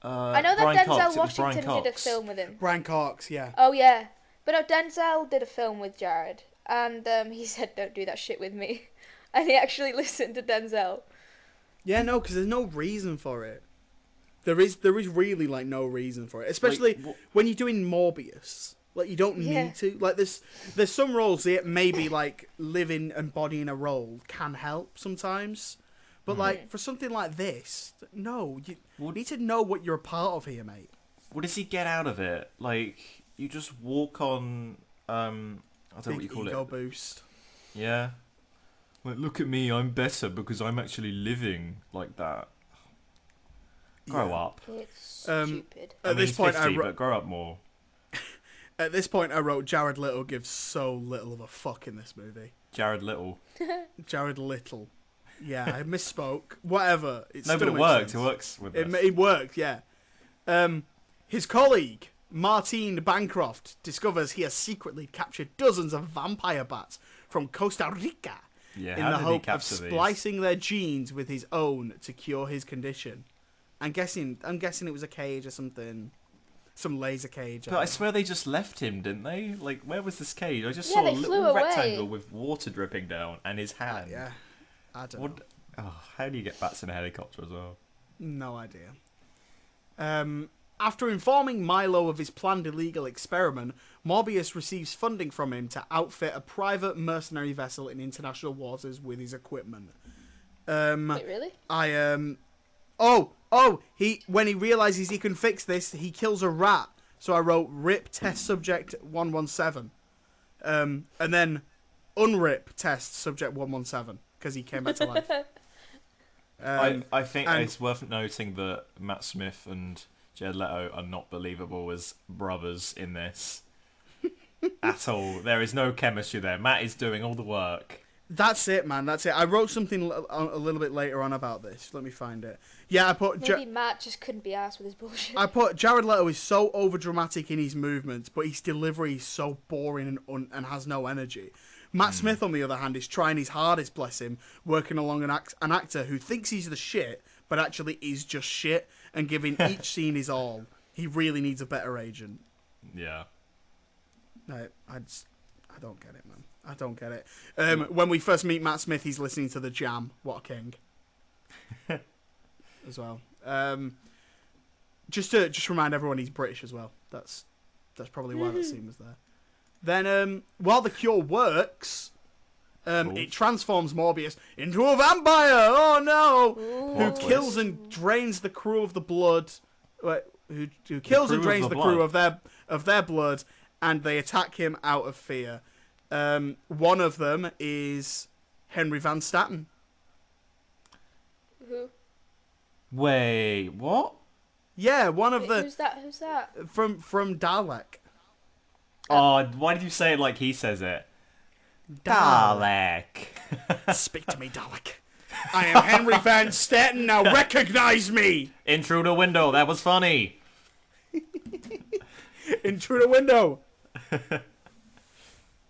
[SPEAKER 3] I know that
[SPEAKER 2] Brian
[SPEAKER 3] Denzel
[SPEAKER 2] Cox. It was
[SPEAKER 3] Washington
[SPEAKER 2] Brian
[SPEAKER 3] did a
[SPEAKER 2] Cox.
[SPEAKER 3] film with him.
[SPEAKER 1] Brian Cox, yeah.
[SPEAKER 3] Oh yeah, but no, Denzel did a film with Jared, and he said, "Don't do that shit with me," and he actually listened to Denzel.
[SPEAKER 1] Yeah, no, because there's no reason for it. There is really like no reason for it, especially when you're doing Morbius. Like you don't
[SPEAKER 3] Yeah.
[SPEAKER 1] need to. Like there's some roles that maybe like living embodying a role can help sometimes, But like for something like this, no, you
[SPEAKER 2] Well,
[SPEAKER 1] need to know what you're a part of here, mate.
[SPEAKER 2] what does he get out of it? Like, you just walk on, I don't know what you
[SPEAKER 1] Big
[SPEAKER 2] call
[SPEAKER 1] ego
[SPEAKER 2] it.
[SPEAKER 1] boost.
[SPEAKER 2] Yeah. Like, look at me, I'm better because I'm actually living like that. Grow
[SPEAKER 1] Yeah.
[SPEAKER 2] up.
[SPEAKER 3] It's
[SPEAKER 1] Um,
[SPEAKER 3] stupid.
[SPEAKER 2] I
[SPEAKER 1] At
[SPEAKER 2] mean,
[SPEAKER 1] this
[SPEAKER 2] he's
[SPEAKER 1] point,
[SPEAKER 2] 50, but grow up more.
[SPEAKER 1] At this point, I wrote Jared Little gives so little of a fuck in this movie.
[SPEAKER 2] Jared Little.
[SPEAKER 1] Jared Little. Yeah, I misspoke. Whatever. It
[SPEAKER 2] No,
[SPEAKER 1] still
[SPEAKER 2] but it
[SPEAKER 1] makes
[SPEAKER 2] worked.
[SPEAKER 1] sense.
[SPEAKER 2] It works with
[SPEAKER 1] It,
[SPEAKER 2] this.
[SPEAKER 1] it worked, yeah. His colleague, Martine Bancroft, discovers he has secretly captured dozens of vampire bats from Costa Rica
[SPEAKER 2] Yeah,
[SPEAKER 1] in
[SPEAKER 2] how
[SPEAKER 1] the
[SPEAKER 2] did he
[SPEAKER 1] hope of
[SPEAKER 2] capture these?
[SPEAKER 1] splicing their genes with his own to cure his condition. I'm guessing it was a cage or something. Some laser cage.
[SPEAKER 2] But I swear they just left him, didn't they? Like, where was this cage? I just
[SPEAKER 3] Yeah,
[SPEAKER 2] saw a
[SPEAKER 3] they flew
[SPEAKER 2] little
[SPEAKER 3] away.
[SPEAKER 2] rectangle with water dripping down and his hand.
[SPEAKER 1] Yeah. I don't know.
[SPEAKER 2] What? Oh, how do you get bats in a helicopter as well?
[SPEAKER 1] No idea. After informing Milo of his planned illegal experiment, Morbius receives funding from him to outfit a private mercenary vessel in international waters with his equipment.
[SPEAKER 3] Wait, really?
[SPEAKER 1] When he realizes he can fix this, he kills a rat. So I wrote RIP test subject 117. And then unrip test subject 117 because he came back to life.
[SPEAKER 2] I think
[SPEAKER 1] and-
[SPEAKER 2] it's worth noting that Matt Smith and Jared Leto are not believable as brothers in this at all. There is no chemistry there. Matt is doing all the work.
[SPEAKER 1] That's it, man. That's it. I wrote something a little bit later on about this. Let me find it. Yeah, I put...
[SPEAKER 3] Maybe Matt just couldn't be arsed with his bullshit.
[SPEAKER 1] I put Jared Leto is so overdramatic in his movements, but his delivery is so boring and has no energy. Matt Smith, on the other hand, is trying his hardest, bless him, working along an actor who thinks he's the shit, but actually is just shit, and giving each scene his all. He really needs a better agent.
[SPEAKER 2] Yeah.
[SPEAKER 1] I don't get it, man. I don't get it. When we first meet Matt Smith, he's listening to The Jam. What a king. As well. Just to remind everyone, he's British as well. That's probably why that scene was there. Then, while the cure works, it transforms Morbius into a vampire. Oh no!
[SPEAKER 3] Ooh.
[SPEAKER 1] Who
[SPEAKER 2] Plot
[SPEAKER 1] kills
[SPEAKER 2] twist.
[SPEAKER 1] and drains the crew of the blood? Who kills and
[SPEAKER 2] crew of
[SPEAKER 1] drains
[SPEAKER 2] the
[SPEAKER 1] the crew
[SPEAKER 2] blood.
[SPEAKER 1] of their blood, and they attack him out of fear. One of them is Henry Van Staten.
[SPEAKER 3] Who?
[SPEAKER 2] Wait, what?
[SPEAKER 1] Yeah, one of
[SPEAKER 3] Wait,
[SPEAKER 1] the
[SPEAKER 3] who's that? Who's that?
[SPEAKER 1] from Dalek.
[SPEAKER 2] Oh, why did you say it like he says it? Dalek.
[SPEAKER 1] Speak to me, Dalek. I am Henry Van Staten. Now recognize me.
[SPEAKER 2] Intruder window. That was funny.
[SPEAKER 1] Intruder window.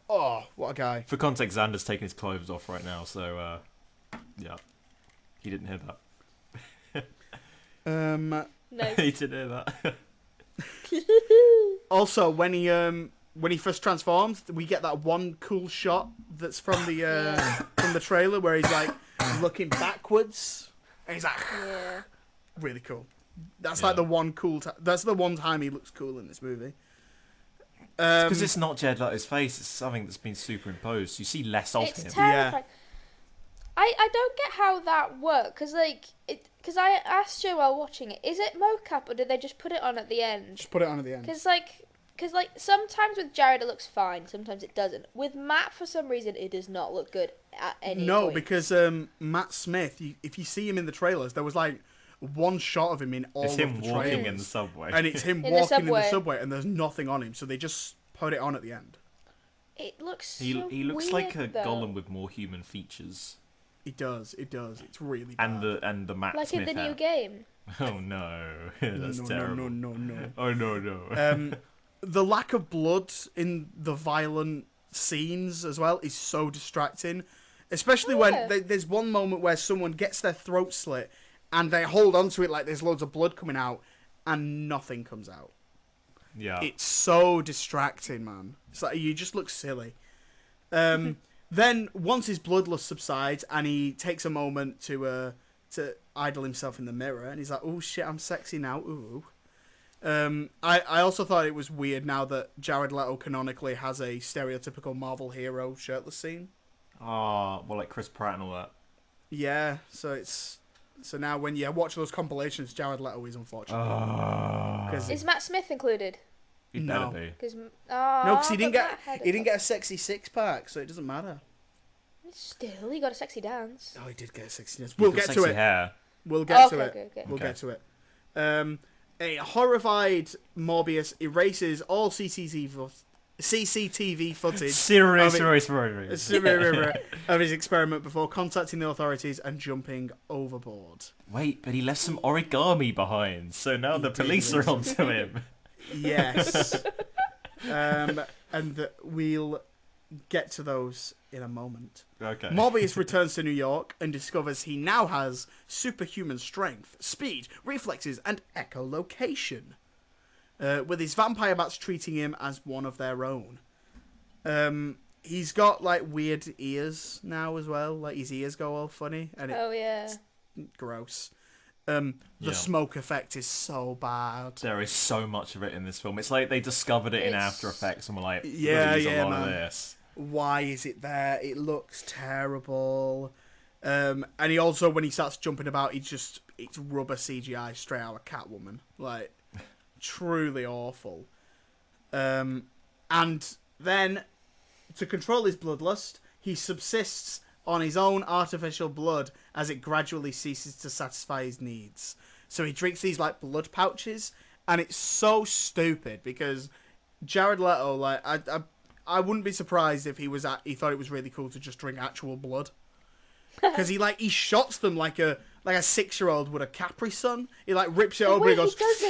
[SPEAKER 1] Oh, what a guy.
[SPEAKER 2] For context, Xander's taking his clothes off right now, so yeah, he didn't hear that.
[SPEAKER 3] No.
[SPEAKER 2] He didn't hear that.
[SPEAKER 1] Also, when he first transforms, we get that one cool shot that's from the from the trailer where he's like looking backwards, and he's like
[SPEAKER 3] Yeah.
[SPEAKER 1] really cool. That's
[SPEAKER 2] Yeah.
[SPEAKER 1] like the one cool. That's the one time he looks cool in this movie.
[SPEAKER 2] Because it's not Jared Leto's face; it's something that's been superimposed. You see less of
[SPEAKER 3] It's
[SPEAKER 2] him.
[SPEAKER 3] terrifying. I don't get how that works, because I asked Joe while watching it, is it mocap or did they just put it on at the end?
[SPEAKER 1] Just put it on at the end.
[SPEAKER 3] Because sometimes with Jared it looks fine, sometimes it doesn't. With Matt, for some reason, it does not look good at any point.
[SPEAKER 1] Because Matt Smith, if you see him in the trailers, there was like one shot of him in all
[SPEAKER 2] It's
[SPEAKER 1] of
[SPEAKER 2] him
[SPEAKER 1] the
[SPEAKER 2] walking
[SPEAKER 1] trailers.
[SPEAKER 2] in the subway.
[SPEAKER 1] And it's him
[SPEAKER 3] In the
[SPEAKER 1] walking in the
[SPEAKER 3] subway.
[SPEAKER 1] subway, and there's nothing on him, so they just put it on at the end.
[SPEAKER 3] It looks
[SPEAKER 2] He
[SPEAKER 3] so
[SPEAKER 2] looks
[SPEAKER 3] weird,
[SPEAKER 2] like a
[SPEAKER 3] though.
[SPEAKER 2] golem with more human features,
[SPEAKER 1] It does. It's really bad.
[SPEAKER 2] and the Matt
[SPEAKER 3] Like
[SPEAKER 2] Smith
[SPEAKER 3] in the
[SPEAKER 2] hair.
[SPEAKER 3] new game.
[SPEAKER 2] Oh no, that's terrible.
[SPEAKER 1] No.
[SPEAKER 2] Oh no.
[SPEAKER 1] The lack of blood in the violent scenes as well is so distracting, especially
[SPEAKER 3] Oh,
[SPEAKER 1] when
[SPEAKER 3] yeah.
[SPEAKER 1] there's one moment where someone gets their throat slit and they hold onto it like there's loads of blood coming out and nothing comes out.
[SPEAKER 2] Yeah.
[SPEAKER 1] It's so distracting, man. It's like you just look silly. Then once his bloodlust subsides and he takes a moment to idle himself in the mirror, and he's like, "Oh shit, I'm sexy now." Ooh. I also thought it was weird now that Jared Leto canonically has a stereotypical Marvel hero shirtless scene.
[SPEAKER 2] Oh, well, like Chris Pratt and all that.
[SPEAKER 1] Yeah, so now when you watch those compilations, Jared Leto is unfortunate.
[SPEAKER 2] Oh,
[SPEAKER 1] 'Cause
[SPEAKER 3] Is Matt Smith included?
[SPEAKER 2] he
[SPEAKER 1] No.
[SPEAKER 2] better be.
[SPEAKER 3] Because
[SPEAKER 1] no, because he
[SPEAKER 3] he
[SPEAKER 1] didn't get a sexy six pack, so it doesn't matter.
[SPEAKER 3] Still, he got a sexy dance.
[SPEAKER 1] Oh, he did get a sexy dance.
[SPEAKER 2] He's
[SPEAKER 1] We'll
[SPEAKER 2] got
[SPEAKER 1] get to
[SPEAKER 2] sexy
[SPEAKER 1] it.
[SPEAKER 2] hair.
[SPEAKER 1] We'll get to it.
[SPEAKER 3] Okay.
[SPEAKER 1] We'll
[SPEAKER 2] Okay.
[SPEAKER 1] get to it. A horrified Morbius erases all CCTV footage
[SPEAKER 2] Serious.
[SPEAKER 1] of his experiment before contacting the authorities and jumping overboard.
[SPEAKER 2] Wait, but he left some origami behind, so now
[SPEAKER 1] He
[SPEAKER 2] the
[SPEAKER 1] did
[SPEAKER 2] police
[SPEAKER 1] leave
[SPEAKER 2] are onto him.
[SPEAKER 1] Yes. And we'll get to those in a moment.
[SPEAKER 2] Okay.
[SPEAKER 1] Morbius returns to New York and discovers he now has superhuman strength, speed, reflexes, and echolocation. With his vampire bats treating him as one of their own. He's got like weird ears now as well. Like his ears go all funny and it's gross. The smoke effect is so bad.
[SPEAKER 2] There is so much of it in this film. It's like they discovered it in After Effects and were like,
[SPEAKER 1] Yeah,
[SPEAKER 2] use a lot
[SPEAKER 1] man.
[SPEAKER 2] of this.
[SPEAKER 1] Why is it there? It looks terrible. And he also, when he starts jumping about, it's rubber CGI straight out of Catwoman. Like, truly awful. And then, to control his bloodlust, he subsists on his own artificial blood as it gradually ceases to satisfy his needs. So he drinks these, like, blood pouches, and it's so stupid, because Jared Leto, like, I wouldn't be surprised if he thought it was really cool to just drink actual blood, because he shots them like a 6-year-old would a Capri Sun. He like rips it open and goes.
[SPEAKER 3] The way he does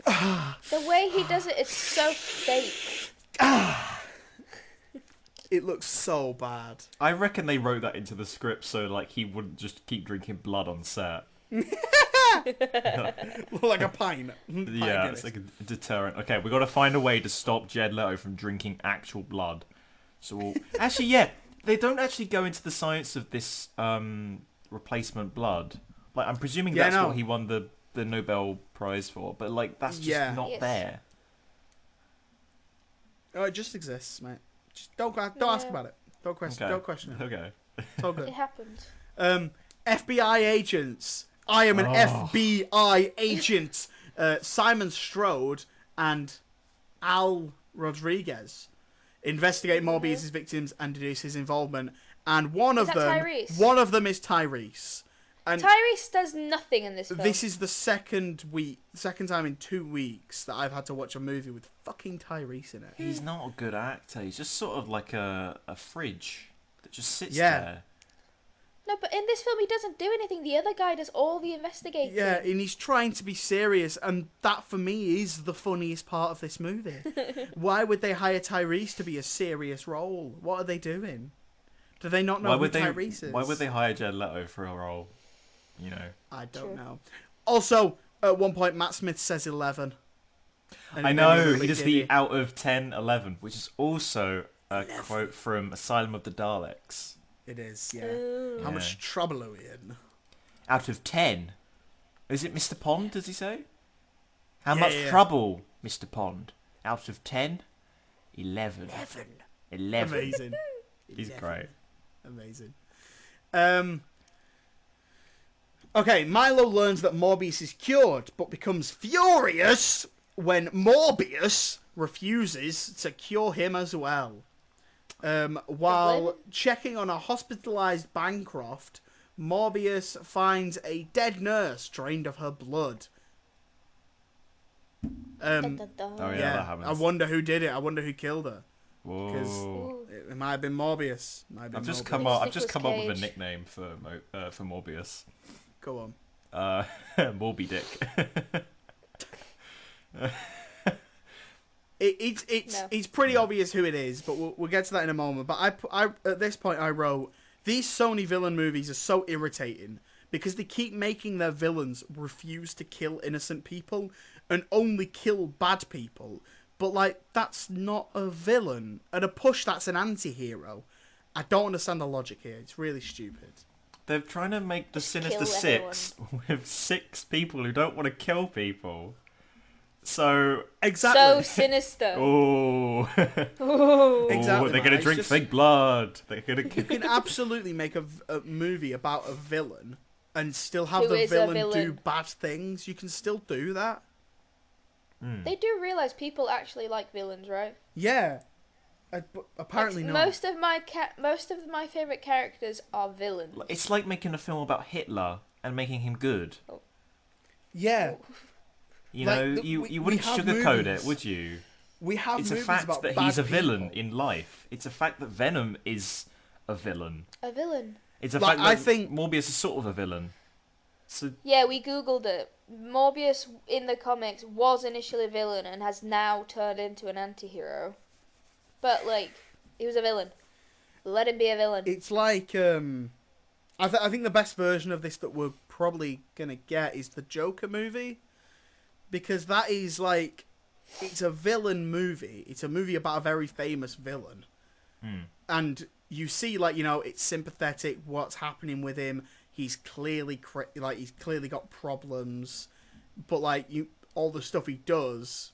[SPEAKER 3] it. The way he does it, it's so fake.
[SPEAKER 1] It looks so bad.
[SPEAKER 2] I reckon they wrote that into the script so like he wouldn't just keep drinking blood on set.
[SPEAKER 1] Like a pint.
[SPEAKER 2] Yeah, it's like a deterrent. Okay, we got to find a way to stop Jared Leto from drinking actual blood. So actually, yeah, they don't actually go into the science of this replacement blood. Like, I'm presuming that's what he won the Nobel Prize for, but like that's just not there.
[SPEAKER 1] Oh, it just exists, mate. Just don't ask about it. Don't question it.
[SPEAKER 2] Okay.
[SPEAKER 1] It's all good.
[SPEAKER 3] It happened.
[SPEAKER 1] FBI agents. I am an FBI agent. Simon Strode and Al Rodriguez investigate Morbius' victims and deduce his involvement. And one of them is Tyrese. And
[SPEAKER 3] Tyrese does nothing in this film.
[SPEAKER 1] This is the second time in 2 weeks that I've had to watch a movie with fucking Tyrese in it.
[SPEAKER 2] He's not a good actor. He's just sort of like a fridge that just sits there.
[SPEAKER 3] No, but in this film he doesn't do anything. The other guy does all the investigating.
[SPEAKER 1] Yeah, and he's trying to be serious, and that for me is the funniest part of this movie. Why would they hire Tyrese to be a serious role? What are they doing? Do they not know who Tyrese is?
[SPEAKER 2] Why would they hire Jared Leto for a role? You know.
[SPEAKER 1] I don't know. Also, at one point, Matt Smith says 11.
[SPEAKER 2] I know, he does the out of 10, 11, which is also a quote from Asylum of the Daleks.
[SPEAKER 1] It is, yeah. How much trouble are we in?
[SPEAKER 2] Out of 10? Is it Mr. Pond, does he say? How much trouble, Mr. Pond? Out of 10? 11. 11.
[SPEAKER 1] Amazing.
[SPEAKER 2] He's great.
[SPEAKER 1] Amazing. Okay, Milo learns that Morbius is cured, but becomes furious when Morbius refuses to cure him as well. While checking on a hospitalized Bancroft, Morbius finds a dead nurse drained of her blood.
[SPEAKER 2] That happens.
[SPEAKER 1] I wonder who did it. I wonder who killed her.
[SPEAKER 2] Whoa.
[SPEAKER 1] It might have been Morbius.
[SPEAKER 2] I've just come up with a nickname for Morbius.
[SPEAKER 1] Go
[SPEAKER 2] on. Morby Dick.
[SPEAKER 1] It's pretty obvious who it is, but we'll get to that in a moment. But I at this point I wrote, these Sony villain movies are so irritating because they keep making their villains refuse to kill innocent people and only kill bad people. But like, that's not a villain. At a push, that's an anti-hero. I don't understand the logic here. It's really stupid.
[SPEAKER 2] They're trying to make the Sinister Six with 6 people who don't want to kill people. So
[SPEAKER 1] Exactly.
[SPEAKER 3] So sinister.
[SPEAKER 2] oh,
[SPEAKER 3] Ooh.
[SPEAKER 1] Exactly,
[SPEAKER 2] they're
[SPEAKER 1] man.
[SPEAKER 2] gonna
[SPEAKER 1] It's
[SPEAKER 2] drink
[SPEAKER 1] just-
[SPEAKER 2] fake blood. They're gonna.
[SPEAKER 1] You can absolutely make a movie about a villain and still have
[SPEAKER 3] Who
[SPEAKER 1] the
[SPEAKER 3] is a
[SPEAKER 1] villain do
[SPEAKER 3] villain.
[SPEAKER 1] bad things. You can still do that.
[SPEAKER 3] They do realise people actually like villains, right?
[SPEAKER 1] Yeah. But apparently
[SPEAKER 3] Like,
[SPEAKER 1] not.
[SPEAKER 3] most of my favourite characters are villains.
[SPEAKER 2] It's like making a film about Hitler and making him good.
[SPEAKER 1] Yeah.
[SPEAKER 2] You
[SPEAKER 1] Like,
[SPEAKER 2] know, you wouldn't
[SPEAKER 1] have
[SPEAKER 2] sugarcoat
[SPEAKER 1] movies.
[SPEAKER 2] it, would you?
[SPEAKER 1] We have
[SPEAKER 2] It's a
[SPEAKER 1] movies
[SPEAKER 2] fact
[SPEAKER 1] about
[SPEAKER 2] that
[SPEAKER 1] bad
[SPEAKER 2] he's a villain
[SPEAKER 1] people.
[SPEAKER 2] in life. It's a fact that Venom is a villain.
[SPEAKER 3] A villain.
[SPEAKER 2] It's a
[SPEAKER 1] Like,
[SPEAKER 2] fact that
[SPEAKER 1] I think-
[SPEAKER 2] Morbius is sort of a villain. So
[SPEAKER 3] Yeah, we googled it. Morbius in the comics was initially a villain and has now turned into an anti-hero. But, like, he was a villain. Let him be a villain.
[SPEAKER 1] It's like I think the best version of this that we're probably gonna get is the Joker movie, because that is like, it's a villain movie. It's a movie about a very famous villain, and you see, like, you know, it's sympathetic. What's happening with him? He's clearly he's clearly got problems, but like all the stuff he does,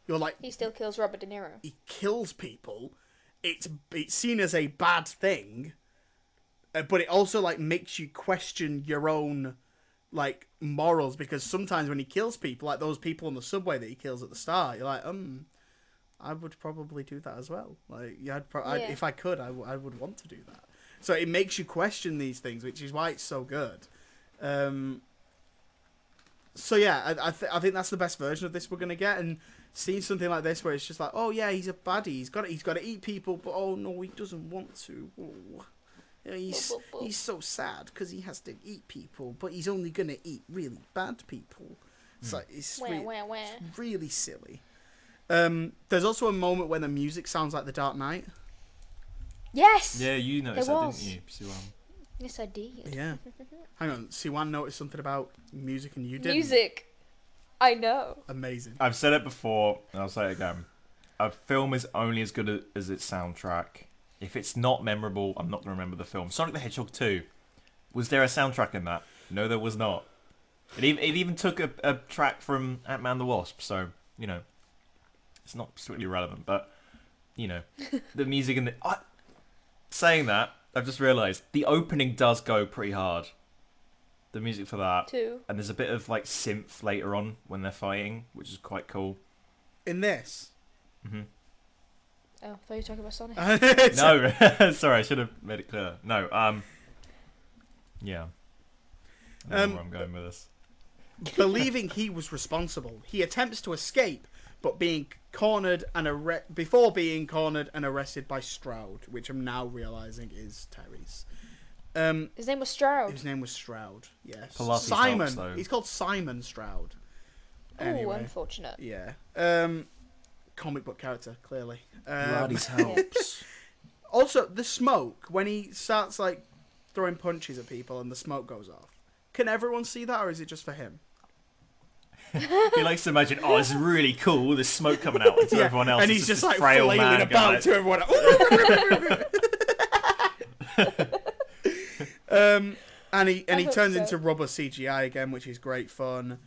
[SPEAKER 1] you're like,
[SPEAKER 3] He still kills Robert De Niro.
[SPEAKER 1] he kills people. It's seen as a bad thing, but it also like makes you question your own like morals, because sometimes when he kills people, like those people on the subway that he kills at the start, you're like, I would probably do that as well. Like, yeah, if I could, I would want to do that. So it makes you question these things, which is why it's so good. So yeah, I think that's the best version of this we're gonna get, and seeing something like this where it's just like, oh yeah, he's a baddie, he's got to eat people, but oh no, he doesn't want to. Oh. You know, he's so sad because he has to eat people, but he's only gonna eat really bad people. It's like it's really silly. There's also a moment when the music sounds like The Dark Knight.
[SPEAKER 3] Yes!
[SPEAKER 2] yeah, you noticed
[SPEAKER 3] There
[SPEAKER 2] that,
[SPEAKER 3] was.
[SPEAKER 2] didn't you? Siwan?
[SPEAKER 3] Yes, I did.
[SPEAKER 1] Yeah. Hang on, Siwan noticed something about music and you didn't.
[SPEAKER 3] Music. I know.
[SPEAKER 1] Amazing.
[SPEAKER 2] I've said it before, and I'll say it again. A film is only as good as its soundtrack. If it's not memorable, I'm not going to remember the film. Sonic the Hedgehog 2. Was there a soundtrack in that? No, there was not. It even took a track from Ant-Man the Wasp, so, you know, it's not strictly relevant, but, you know, the music in the... saying that, I've just realised, the opening does go pretty hard. The music for that.
[SPEAKER 3] Too.
[SPEAKER 2] And there's a bit of, like, synth later on when they're fighting, which is quite cool.
[SPEAKER 1] In this.
[SPEAKER 3] Oh, I thought you were talking about Sonic.
[SPEAKER 2] No, sorry, I should have made it clear. No, yeah. I don't know where I'm going with this.
[SPEAKER 1] Believing he was responsible, he attempts to escape, but being cornered and before being cornered and arrested by Stroud, which I'm now realizing is Terry's.
[SPEAKER 3] His name was Stroud.
[SPEAKER 1] His name was Stroud. Yes,
[SPEAKER 2] Pilates
[SPEAKER 1] Simon.
[SPEAKER 2] helps, though.
[SPEAKER 1] He's called Simon Stroud.
[SPEAKER 3] Oh,
[SPEAKER 1] Anyway,
[SPEAKER 3] unfortunate.
[SPEAKER 1] yeah. Comic book character, clearly.
[SPEAKER 2] Pilates helps.
[SPEAKER 1] Also, the smoke, when he starts like throwing punches at people and the smoke goes off. Can everyone see that, or is it just for him?
[SPEAKER 2] He likes to imagine, oh, it's really cool, there's smoke coming out, and to everyone else
[SPEAKER 1] and
[SPEAKER 2] it's
[SPEAKER 1] he's just
[SPEAKER 2] this
[SPEAKER 1] like
[SPEAKER 2] frail
[SPEAKER 1] flailing
[SPEAKER 2] man
[SPEAKER 1] about
[SPEAKER 2] going,
[SPEAKER 1] to everyone. And he
[SPEAKER 3] I hope
[SPEAKER 1] turns
[SPEAKER 3] so.
[SPEAKER 1] into rubber CGI again, which is great fun.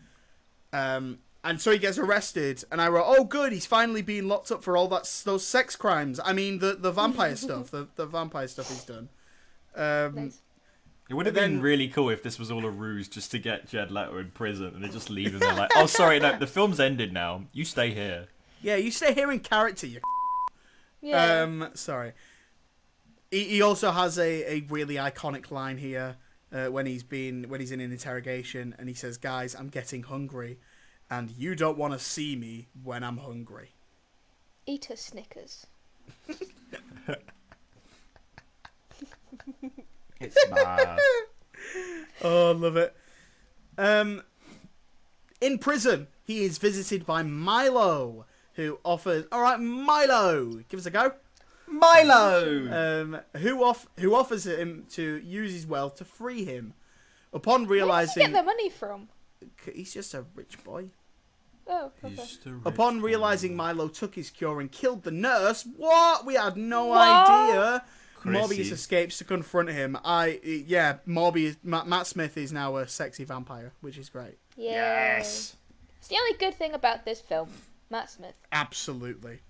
[SPEAKER 1] And so he gets arrested, and I wrote, oh good, he's finally being locked up for all those sex crimes. I mean, the vampire stuff, the vampire stuff he's done.
[SPEAKER 3] Nice.
[SPEAKER 2] It would have
[SPEAKER 1] Then-
[SPEAKER 2] been really cool if this was all a ruse just to get Jared Leto in prison, and they just leave him there like, oh sorry, no, the film's ended now, you stay here.
[SPEAKER 1] Yeah, you stay here in character, you.
[SPEAKER 3] Yeah.
[SPEAKER 1] Sorry. He also has a really iconic line here when he's in an interrogation, and he says, "Guys, I'm getting hungry, and you don't want to see me when I'm hungry."
[SPEAKER 3] Eat a Snickers.
[SPEAKER 2] It's bad.
[SPEAKER 1] Oh, love it. In prison, he is visited by Milo, who offers. All right, Milo, give us a go.
[SPEAKER 2] Milo!
[SPEAKER 1] Who offers him to use his wealth to free him. Upon
[SPEAKER 3] Where does he
[SPEAKER 1] realizing
[SPEAKER 3] get the money from?
[SPEAKER 1] he's just a rich boy.
[SPEAKER 3] Oh, okay.
[SPEAKER 1] Upon realizing Milo took his cure and killed the nurse, what? We had no
[SPEAKER 3] What?
[SPEAKER 1] idea.
[SPEAKER 2] Chrissy.
[SPEAKER 1] Morbius escapes to confront him. Morbius. Matt Smith is now a sexy vampire, which is great.
[SPEAKER 3] Yes. It's the only good thing about this film. Matt Smith.
[SPEAKER 1] Absolutely.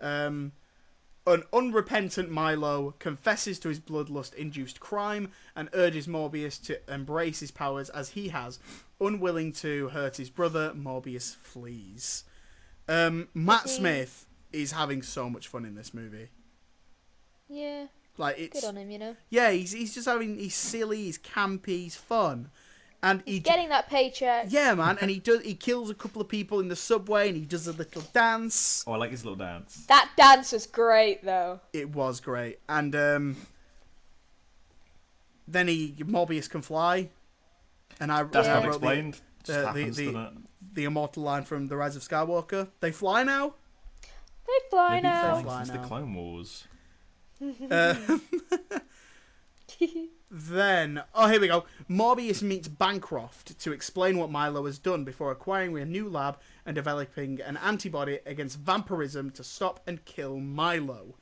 [SPEAKER 1] An unrepentant Milo confesses to his bloodlust-induced crime and urges Morbius to embrace his powers as he has. Unwilling to hurt his brother, Morbius flees. Matt Smith is having so much fun in this movie.
[SPEAKER 3] Yeah.
[SPEAKER 1] Like, it's
[SPEAKER 3] Good on him, you know.
[SPEAKER 1] yeah, he's just having, he's silly, he's campy, he's fun. And
[SPEAKER 3] He's getting that paycheck.
[SPEAKER 1] yeah, man, and he kills a couple of people in the subway and he does a little dance.
[SPEAKER 2] Oh, I like his little dance.
[SPEAKER 3] That dance was great, though.
[SPEAKER 1] It was great. And then Morbius can fly. And
[SPEAKER 2] That's
[SPEAKER 3] Yeah.
[SPEAKER 2] not
[SPEAKER 1] wrote
[SPEAKER 2] explained. Just happens,
[SPEAKER 1] the
[SPEAKER 2] doesn't it?
[SPEAKER 1] the immortal line from The Rise of Skywalker. They fly now?
[SPEAKER 3] They fly
[SPEAKER 2] Maybe
[SPEAKER 3] now.
[SPEAKER 2] flying
[SPEAKER 1] Fly
[SPEAKER 2] since the
[SPEAKER 1] now.
[SPEAKER 2] Clone Wars.
[SPEAKER 1] Then, here we go. Morbius meets Bancroft to explain what Milo has done before acquiring a new lab and developing an antibody against vampirism to stop and kill Milo.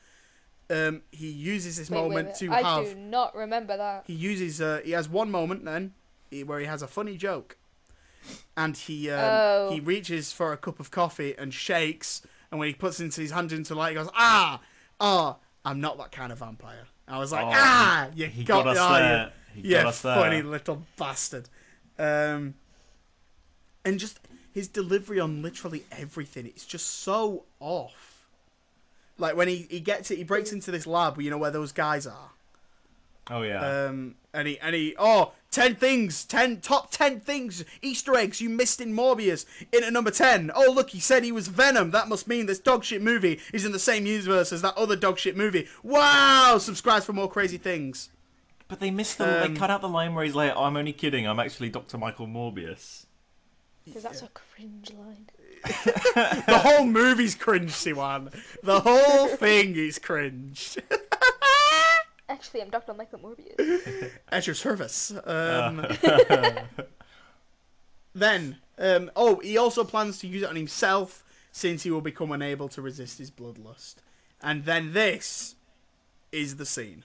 [SPEAKER 1] He uses this moment to
[SPEAKER 3] I
[SPEAKER 1] have...
[SPEAKER 3] do not remember that.
[SPEAKER 1] He uses... he has one moment then where he has a funny joke. And he reaches for a cup of coffee and shakes. And when he puts his hand into the light, he goes, I'm not that kind of vampire. I was like,
[SPEAKER 2] he got us there. He got us there.
[SPEAKER 1] Funny little bastard. And just his delivery on literally everything, it's just so off. Like when he gets it, he breaks into this lab, you know, where those guys are.
[SPEAKER 2] Oh yeah.
[SPEAKER 1] And he 10 things, top 10 things, Easter eggs you missed in Morbius. In at number 10, oh look, he said he was Venom. That must mean this dogshit movie is in the same universe as that other dogshit movie. Wow! Subscribe for more crazy things.
[SPEAKER 2] But they missed they cut out the line where he's like, "I'm only kidding. I'm actually Dr. Michael Morbius."
[SPEAKER 3] Because that's a cringe line.
[SPEAKER 1] The whole movie's cringe, Siwan. The whole thing is cringe.
[SPEAKER 3] Actually, I'm Dr. Michael Morbius.
[SPEAKER 1] At your service. Then, he also plans to use it on himself since he will become unable to resist his bloodlust. And then this is the scene.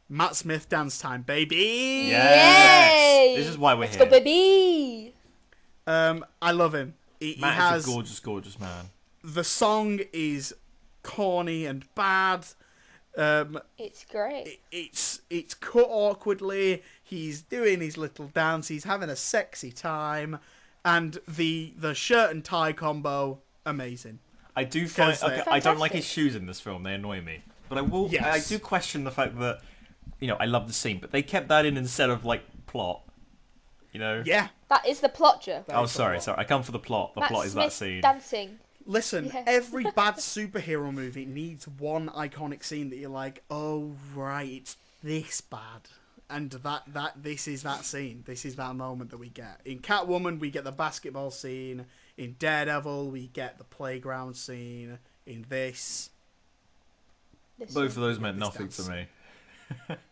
[SPEAKER 1] Matt Smith dance time, baby!
[SPEAKER 2] Yes!
[SPEAKER 3] Yay!
[SPEAKER 2] This is why we're
[SPEAKER 3] Let's
[SPEAKER 2] here.
[SPEAKER 3] go, baby!
[SPEAKER 1] I love him. He
[SPEAKER 2] Matt
[SPEAKER 1] has...
[SPEAKER 2] is a gorgeous, gorgeous man.
[SPEAKER 1] The song is corny and bad.
[SPEAKER 3] It's great.
[SPEAKER 1] It's cut awkwardly. He's doing his little dance. He's having a sexy time, and the shirt and tie combo, amazing.
[SPEAKER 2] I do find I don't like his
[SPEAKER 3] Fantastic.
[SPEAKER 2] shoes in this film. They annoy me. But I will.
[SPEAKER 1] Yes.
[SPEAKER 2] I do question the fact that I love the scene, but they kept that in instead of like plot. You know.
[SPEAKER 1] Yeah.
[SPEAKER 3] That is the plot, Joe.
[SPEAKER 2] Oh, sorry. I come for the plot. The
[SPEAKER 3] Matt
[SPEAKER 2] plot is
[SPEAKER 3] Smith
[SPEAKER 2] that scene.
[SPEAKER 3] dancing.
[SPEAKER 1] Listen,
[SPEAKER 3] Yeah.
[SPEAKER 1] every bad superhero movie needs one iconic scene that you're like, oh right, it's this bad. And this is that scene. This is that moment that we get. In Catwoman, we get the basketball scene. In Daredevil, we get the playground scene. In this,
[SPEAKER 2] Both of those meant
[SPEAKER 1] This
[SPEAKER 2] nothing
[SPEAKER 1] dance.
[SPEAKER 2] to me.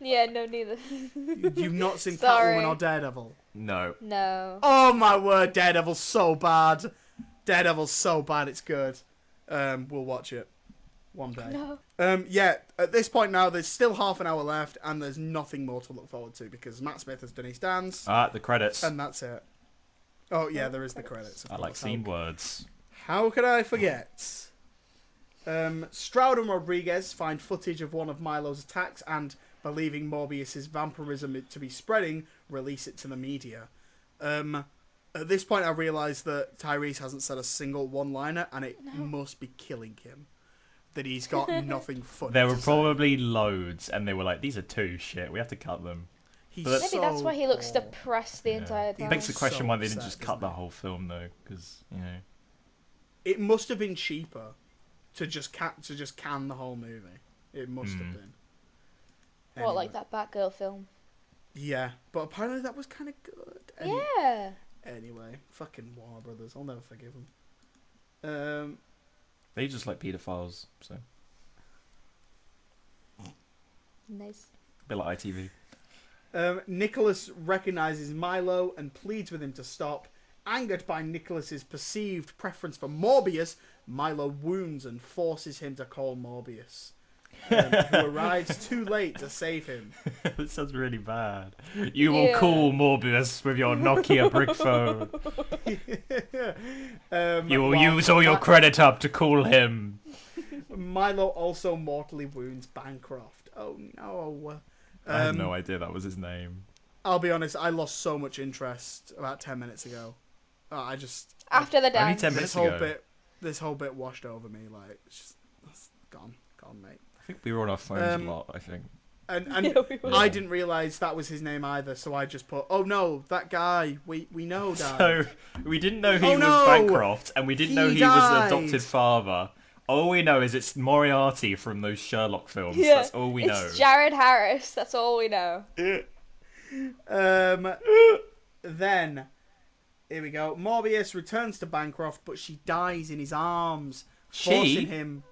[SPEAKER 3] Yeah, no, neither.
[SPEAKER 1] you've not seen
[SPEAKER 3] Sorry.
[SPEAKER 1] Catwoman or Daredevil.
[SPEAKER 2] No.
[SPEAKER 3] No.
[SPEAKER 1] Oh my word, Daredevil's so bad. Daredevil's so bad, it's good. We'll watch it one day.
[SPEAKER 3] No.
[SPEAKER 1] Yeah, at this point now, there's still half an hour left, and there's nothing more to look forward to because Matt Smith has done his dance,
[SPEAKER 2] The credits.
[SPEAKER 1] and that's it. Oh yeah, there is the credits. of
[SPEAKER 2] I like
[SPEAKER 1] course.
[SPEAKER 2] scene words.
[SPEAKER 1] How could I forget? Stroud and Rodriguez find footage of one of Milo's attacks and, believing Morbius's vampirism to be spreading, release it to the media. At this point, I realise that Tyrese hasn't said a single one-liner, and it must be killing him. That he's got nothing funny
[SPEAKER 2] There
[SPEAKER 1] to
[SPEAKER 2] were
[SPEAKER 1] say.
[SPEAKER 2] probably loads, and they were like, "These are too shit. We have to cut them."
[SPEAKER 1] He's
[SPEAKER 2] But-
[SPEAKER 3] Maybe that's why he looks
[SPEAKER 1] poor.
[SPEAKER 3] depressed the entire
[SPEAKER 1] He
[SPEAKER 3] time.
[SPEAKER 2] Begs the question
[SPEAKER 1] so
[SPEAKER 2] why they didn't
[SPEAKER 1] upset,
[SPEAKER 2] just cut
[SPEAKER 1] isn't
[SPEAKER 2] the
[SPEAKER 1] he?
[SPEAKER 2] whole film though, because
[SPEAKER 1] It must have been cheaper to just can the whole movie. It must have been.
[SPEAKER 3] What, like
[SPEAKER 1] Anyway.
[SPEAKER 3] that Batgirl film?
[SPEAKER 1] Yeah, but apparently that was kind of good. Any-
[SPEAKER 3] Yeah.
[SPEAKER 1] Anyway, fucking Warner Brothers. I'll never forgive them.
[SPEAKER 2] they just like paedophiles. So
[SPEAKER 3] Nice.
[SPEAKER 2] a bit like ITV.
[SPEAKER 1] Nicholas recognizes Milo and pleads with him to stop. Angered by Nicholas's perceived preference for Morbius, Milo wounds and forces him to call Morbius. who arrives too late to save him.
[SPEAKER 2] That sounds really bad. You will call Morbius with your Nokia brick phone. You will use all your credit up to call him.
[SPEAKER 1] Milo also mortally wounds Bancroft. Oh no.
[SPEAKER 2] I had no idea that was his name.
[SPEAKER 1] I'll be honest, I lost so much interest about 10 minutes ago.
[SPEAKER 3] After the dance.
[SPEAKER 2] Only 10 minutes ago.
[SPEAKER 1] This whole bit washed over me. Like, it's gone, mate.
[SPEAKER 2] I think we were on our phones a lot. I think.
[SPEAKER 1] And I didn't realise that was his name either, so I just put, oh no, that guy we know died.
[SPEAKER 2] So we didn't know he was Bancroft, and we didn't know he was the adopted father. All we know is it's Moriarty from those Sherlock films. Yeah, that's all we know.
[SPEAKER 3] It's Jared Harris. That's all we know.
[SPEAKER 1] Then, here we go. Morbius returns to Bancroft, but she dies in his arms, forcing him.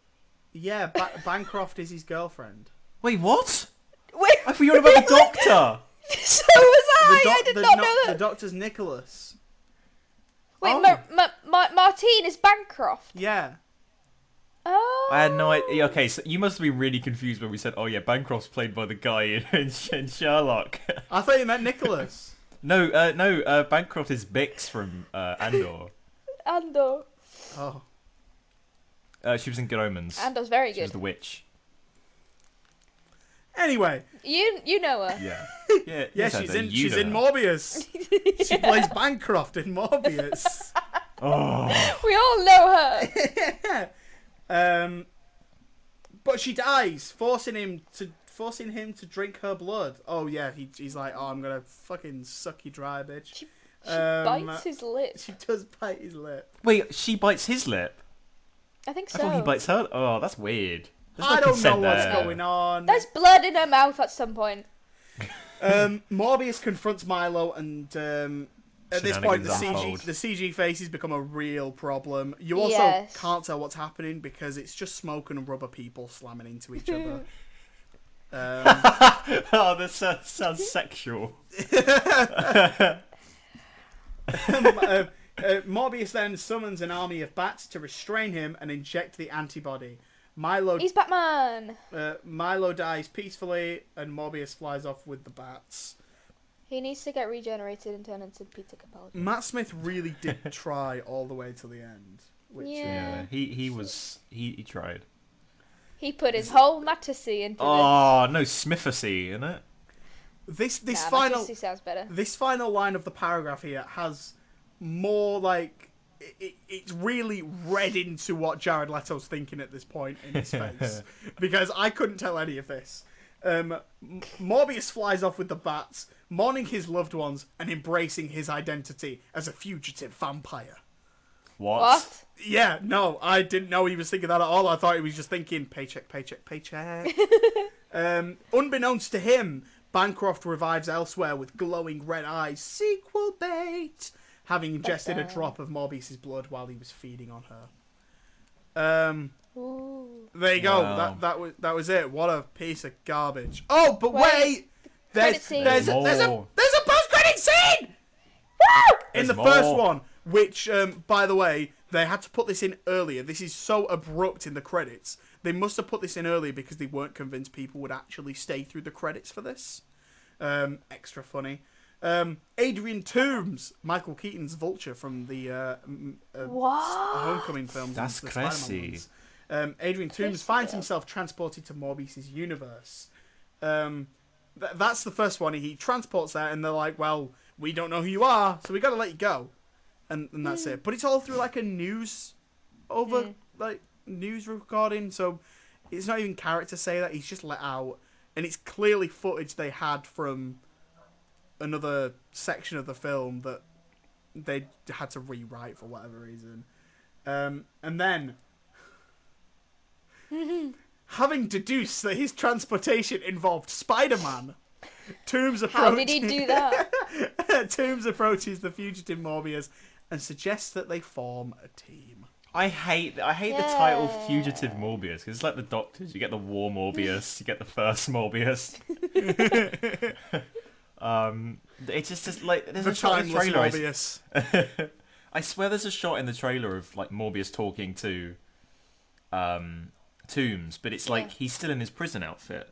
[SPEAKER 1] Yeah, Bancroft is his girlfriend.
[SPEAKER 2] Wait, what?
[SPEAKER 3] Wait,
[SPEAKER 2] I thought you were about the Doctor.
[SPEAKER 3] So was I. I did not know that.
[SPEAKER 1] The Doctor's Nicholas.
[SPEAKER 3] Wait, Martine is Bancroft.
[SPEAKER 1] Yeah.
[SPEAKER 3] Oh.
[SPEAKER 2] I had no idea. Okay, so you must have been really confused when we said, "Oh yeah, Bancroft's played by the guy in Sherlock."
[SPEAKER 1] I thought you meant Nicholas.
[SPEAKER 2] No, Bancroft is Bix from Andor.
[SPEAKER 3] Andor.
[SPEAKER 1] Oh.
[SPEAKER 2] She was in Good Omens.
[SPEAKER 3] Andor's very good.
[SPEAKER 2] She was the witch.
[SPEAKER 1] Anyway.
[SPEAKER 3] You know her.
[SPEAKER 2] Yeah.
[SPEAKER 1] Yeah, she's in Morbius. She plays Bancroft in Morbius.
[SPEAKER 2] Oh.
[SPEAKER 3] We all know her.
[SPEAKER 1] But she dies, forcing him to drink her blood. Oh yeah, he's like, oh, I'm gonna fucking suck you dry, bitch.
[SPEAKER 3] She bites his lip.
[SPEAKER 1] She does bite his lip.
[SPEAKER 2] Wait, she bites his lip?
[SPEAKER 3] I think so.
[SPEAKER 2] I thought he bites her. Oh, that's weird.
[SPEAKER 1] I don't know what's going on.
[SPEAKER 3] There's blood in her mouth at some point.
[SPEAKER 1] Morbius confronts Milo, and at this point, the CG faces become a real problem. You also can't tell what's happening because it's just smoke and rubber people slamming into each other.
[SPEAKER 2] Oh, this sounds sexual.
[SPEAKER 1] Morbius then summons an army of bats to restrain him and inject the antibody.
[SPEAKER 3] He's Batman!
[SPEAKER 1] Milo dies peacefully, and Morbius flies off with the bats.
[SPEAKER 3] He needs to get regenerated and turn into Peter Capaldi.
[SPEAKER 1] Matt Smith really did try all the way to the end.
[SPEAKER 2] He tried.
[SPEAKER 3] He put his whole Mattersey into this.
[SPEAKER 2] Oh, no, Smithacy, isn't it?
[SPEAKER 3] Mattersey sounds better.
[SPEAKER 1] This final line of the paragraph here has more like... It's really read into what Jared Leto's thinking at this point in his face. Because I couldn't tell any of this. Morbius flies off with the bats, mourning his loved ones and embracing his identity as a fugitive vampire.
[SPEAKER 2] What?
[SPEAKER 1] Yeah, no, I didn't know he was thinking that at all. I thought he was just thinking paycheck, paycheck, paycheck. Unbeknownst to him, Bancroft revives elsewhere with glowing red eyes. Sequel bait! Having ingested a drop of Morbius' blood while he was feeding on her. There you go.
[SPEAKER 2] Wow.
[SPEAKER 1] That was it. What a piece of garbage. Oh, but wait! There's a post-credit scene! Woo! In the first one, which, by the way, they had to put this in earlier. This is so abrupt in the credits. They must have put this in earlier because they weren't convinced people would actually stay through the credits for this. Extra funny. Adrian Toomes, Michael Keaton's Vulture from the Homecoming films.
[SPEAKER 2] That's crazy.
[SPEAKER 1] Adrian Toomes finds himself transported to Morbius' universe. That's the first one. He transports there, and they're like, well, we don't know who you are, so we got to let you go. And that's it. But it's all through like a news recording, so it's not even character say that. He's just let out. And it's clearly footage they had from another section of the film that they had to rewrite for whatever reason. And then, having deduced that his transportation involved Spider-Man, Toomes approaches...
[SPEAKER 3] How did he do that?
[SPEAKER 1] Toomes approaches the fugitive Morbius and suggests that they form a team.
[SPEAKER 2] I hate the title Fugitive Morbius, because it's like the Doctors. You get the War Morbius, you get the First Morbius. It's just like there's a shot in the trailer.
[SPEAKER 1] Morbius.
[SPEAKER 2] I swear there's a shot in the trailer of like Morbius talking to tombs, but it's like he's still in his prison outfit.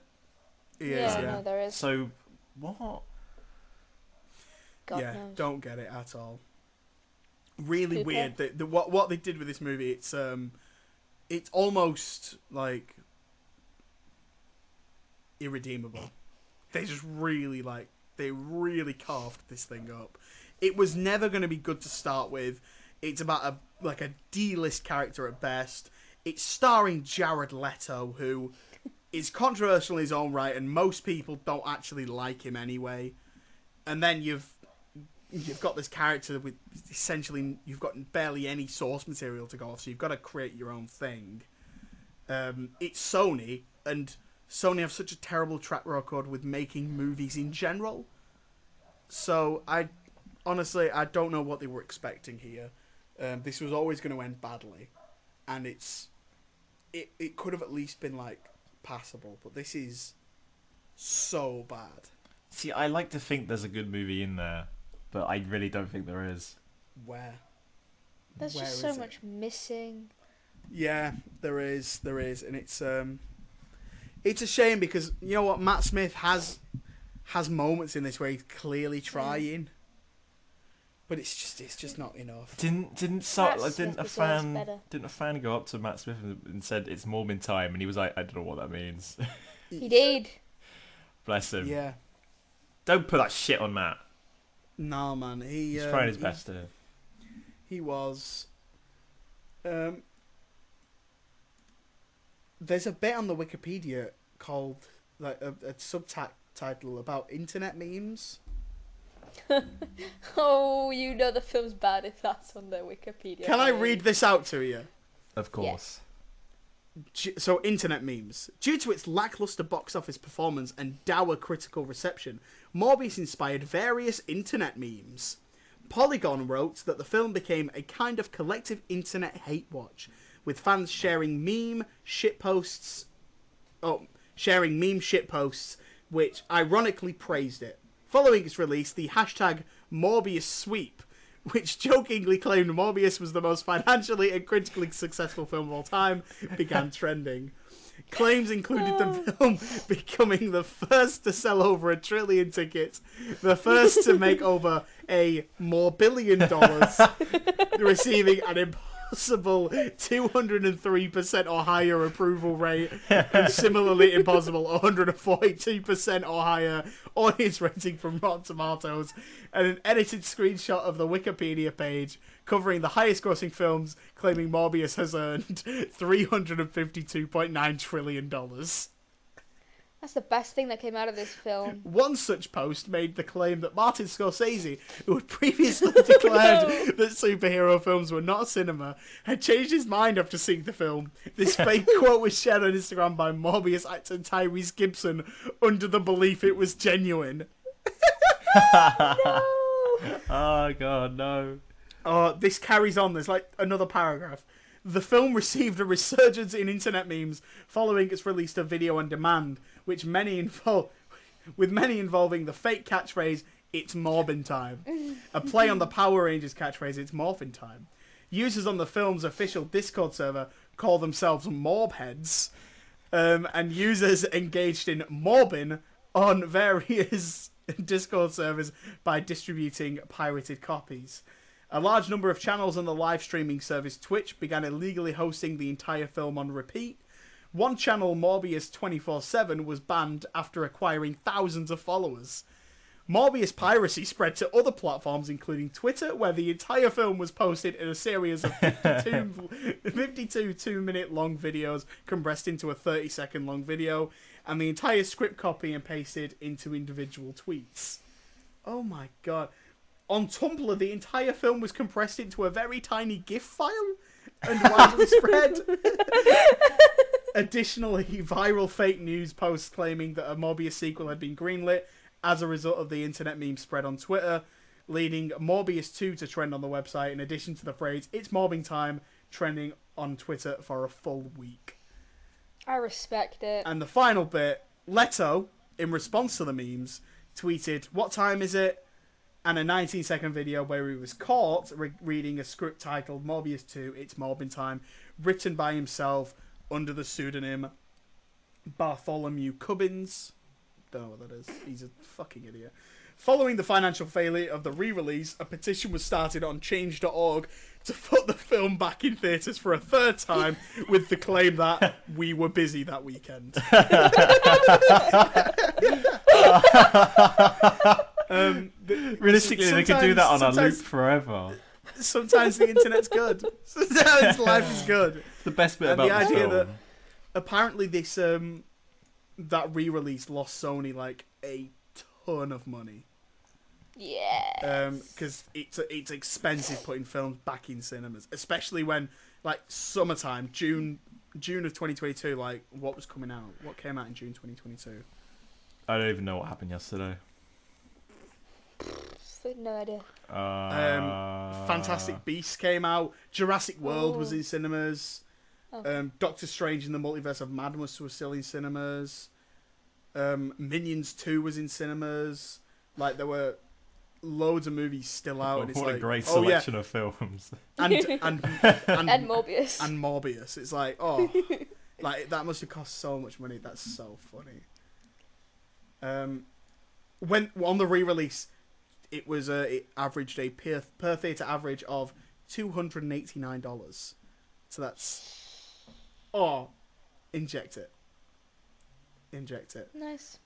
[SPEAKER 3] Yeah, no, there is.
[SPEAKER 2] So, what?
[SPEAKER 3] God knows.
[SPEAKER 1] Don't get it at all. Really weird. What they did with this movie, it's almost like irredeemable. They just really carved this thing up. It was never going to be good to start with. It's about a D-list character at best. It's starring Jared Leto, who is controversial in his own right, and most people don't actually like him anyway. And then you've got this character with essentially you've got barely any source material to go off, so you've got to create your own thing. It's Sony, and Sony have such a terrible track record with making movies in general. So I don't know what they were expecting here. This was always going to end badly, and it could have at least been like passable, but this is so bad.
[SPEAKER 2] See, I like to think there's a good movie in there, but I really don't think there is.
[SPEAKER 1] Where?
[SPEAKER 3] There's just so much missing.
[SPEAKER 1] Yeah, there is, and it's a shame because you know what, Matt Smith has moments in this where he's clearly trying, but it's just not enough.
[SPEAKER 2] Didn't a fan go up to Matt Smith and said it's Morbin time, and he was like, I don't know what that means.
[SPEAKER 3] He did.
[SPEAKER 2] Bless him.
[SPEAKER 1] Yeah.
[SPEAKER 2] Don't put that shit on Matt.
[SPEAKER 1] No, man.
[SPEAKER 2] He's trying his best here.
[SPEAKER 1] He was. There's a bit on the Wikipedia called like a subtitle about internet memes.
[SPEAKER 3] Oh, you know the film's bad if that's on the Wikipedia.
[SPEAKER 1] Can I read this out to you?
[SPEAKER 2] Of course.
[SPEAKER 1] So, internet memes. Due to its lackluster box office performance and dour critical reception, Morbius inspired various internet memes. Polygon wrote that the film became a kind of collective internet hate watch, with fans sharing meme shitposts, which ironically praised it. Following its release, the hashtag Morbius sweep, which jokingly claimed Morbius was the most financially and critically successful film of all time, began trending. Claims included the film becoming the first to sell over 1 trillion tickets, the first to make over $1 billion, receiving an impossible 203% or higher approval rate, and similarly impossible 142% or higher audience rating from Rotten Tomatoes, and an edited screenshot of the Wikipedia page covering the highest grossing films, claiming Morbius has earned $352.9 trillion.
[SPEAKER 3] That's the best thing that came out of this film.
[SPEAKER 1] One such post made the claim that Martin Scorsese, who had previously declared that superhero films were not cinema, had changed his mind after seeing the film. This fake quote was shared on Instagram by Morbius actor Tyrese Gibson under the belief it was genuine.
[SPEAKER 3] No!
[SPEAKER 2] Oh, God, no.
[SPEAKER 1] This carries on. There's like another paragraph. The film received a resurgence in internet memes following its release to video on demand, with many involving the fake catchphrase, "It's Morbin time," a play on the Power Rangers catchphrase, "It's Morphin time." Users on the film's official Discord server call themselves Morbheads, and users engaged in morbin on various Discord servers by distributing pirated copies. A large number of channels on the live streaming service Twitch began illegally hosting the entire film on repeat. One channel, Morbius 24/7, was banned after acquiring thousands of followers. Morbius piracy spread to other platforms, including Twitter, where the entire film was posted in a series of 52 2-minute long videos compressed into a 30-second long video, and the entire script copy and pasted into individual tweets. Oh my god. On Tumblr, the entire film was compressed into a very tiny GIF file and widely spread. Additionally, viral fake news posts claiming that a Morbius sequel had been greenlit as a result of the internet meme spread on Twitter, leading Morbius 2 to trend on the website, in addition to the phrase, "It's Morbing time," trending on Twitter for a full week.
[SPEAKER 3] I respect it.
[SPEAKER 1] And the final bit, Leto, in response to the memes, tweeted, "What time is it?" and a 19-second video where he was caught reading a script titled Morbius 2, It's Morbin Time, written by himself under the pseudonym Bartholomew Cubbins. Don't know what that is. He's a fucking idiot. Following the financial failure of the re-release, a petition was started on change.org to put the film back in theatres for a third time with the claim that we were busy that weekend.
[SPEAKER 2] Realistically, they could do that on a loop forever.
[SPEAKER 1] Sometimes the internet's good. Sometimes life is good.
[SPEAKER 2] It's the best bit
[SPEAKER 1] And
[SPEAKER 2] about
[SPEAKER 1] the
[SPEAKER 2] the
[SPEAKER 1] idea
[SPEAKER 2] film.
[SPEAKER 1] that apparently this that re-release lost Sony like a ton of money.
[SPEAKER 3] Yeah.
[SPEAKER 1] Because it's expensive putting films back in cinemas, especially when like summertime, June of 2022. Like what was coming out? What came out in June 2022?
[SPEAKER 2] I don't even know what happened yesterday.
[SPEAKER 3] No idea.
[SPEAKER 1] Fantastic Beasts came out. Jurassic World was
[SPEAKER 3] Oh.
[SPEAKER 1] in cinemas.
[SPEAKER 3] Okay.
[SPEAKER 1] Doctor Strange and the Multiverse of Madness was still in cinemas. Minions 2 was in cinemas. Like there were loads of movies still out. And it's
[SPEAKER 2] What
[SPEAKER 1] like,
[SPEAKER 2] a great
[SPEAKER 1] oh, yeah.
[SPEAKER 2] selection of films.
[SPEAKER 1] and
[SPEAKER 3] And Morbius.
[SPEAKER 1] and Morbius. It's like, oh, like that must have cost so much money. That's so funny. When on the re-release, it was it averaged a per theater average of $289. So that's inject it.
[SPEAKER 3] Nice.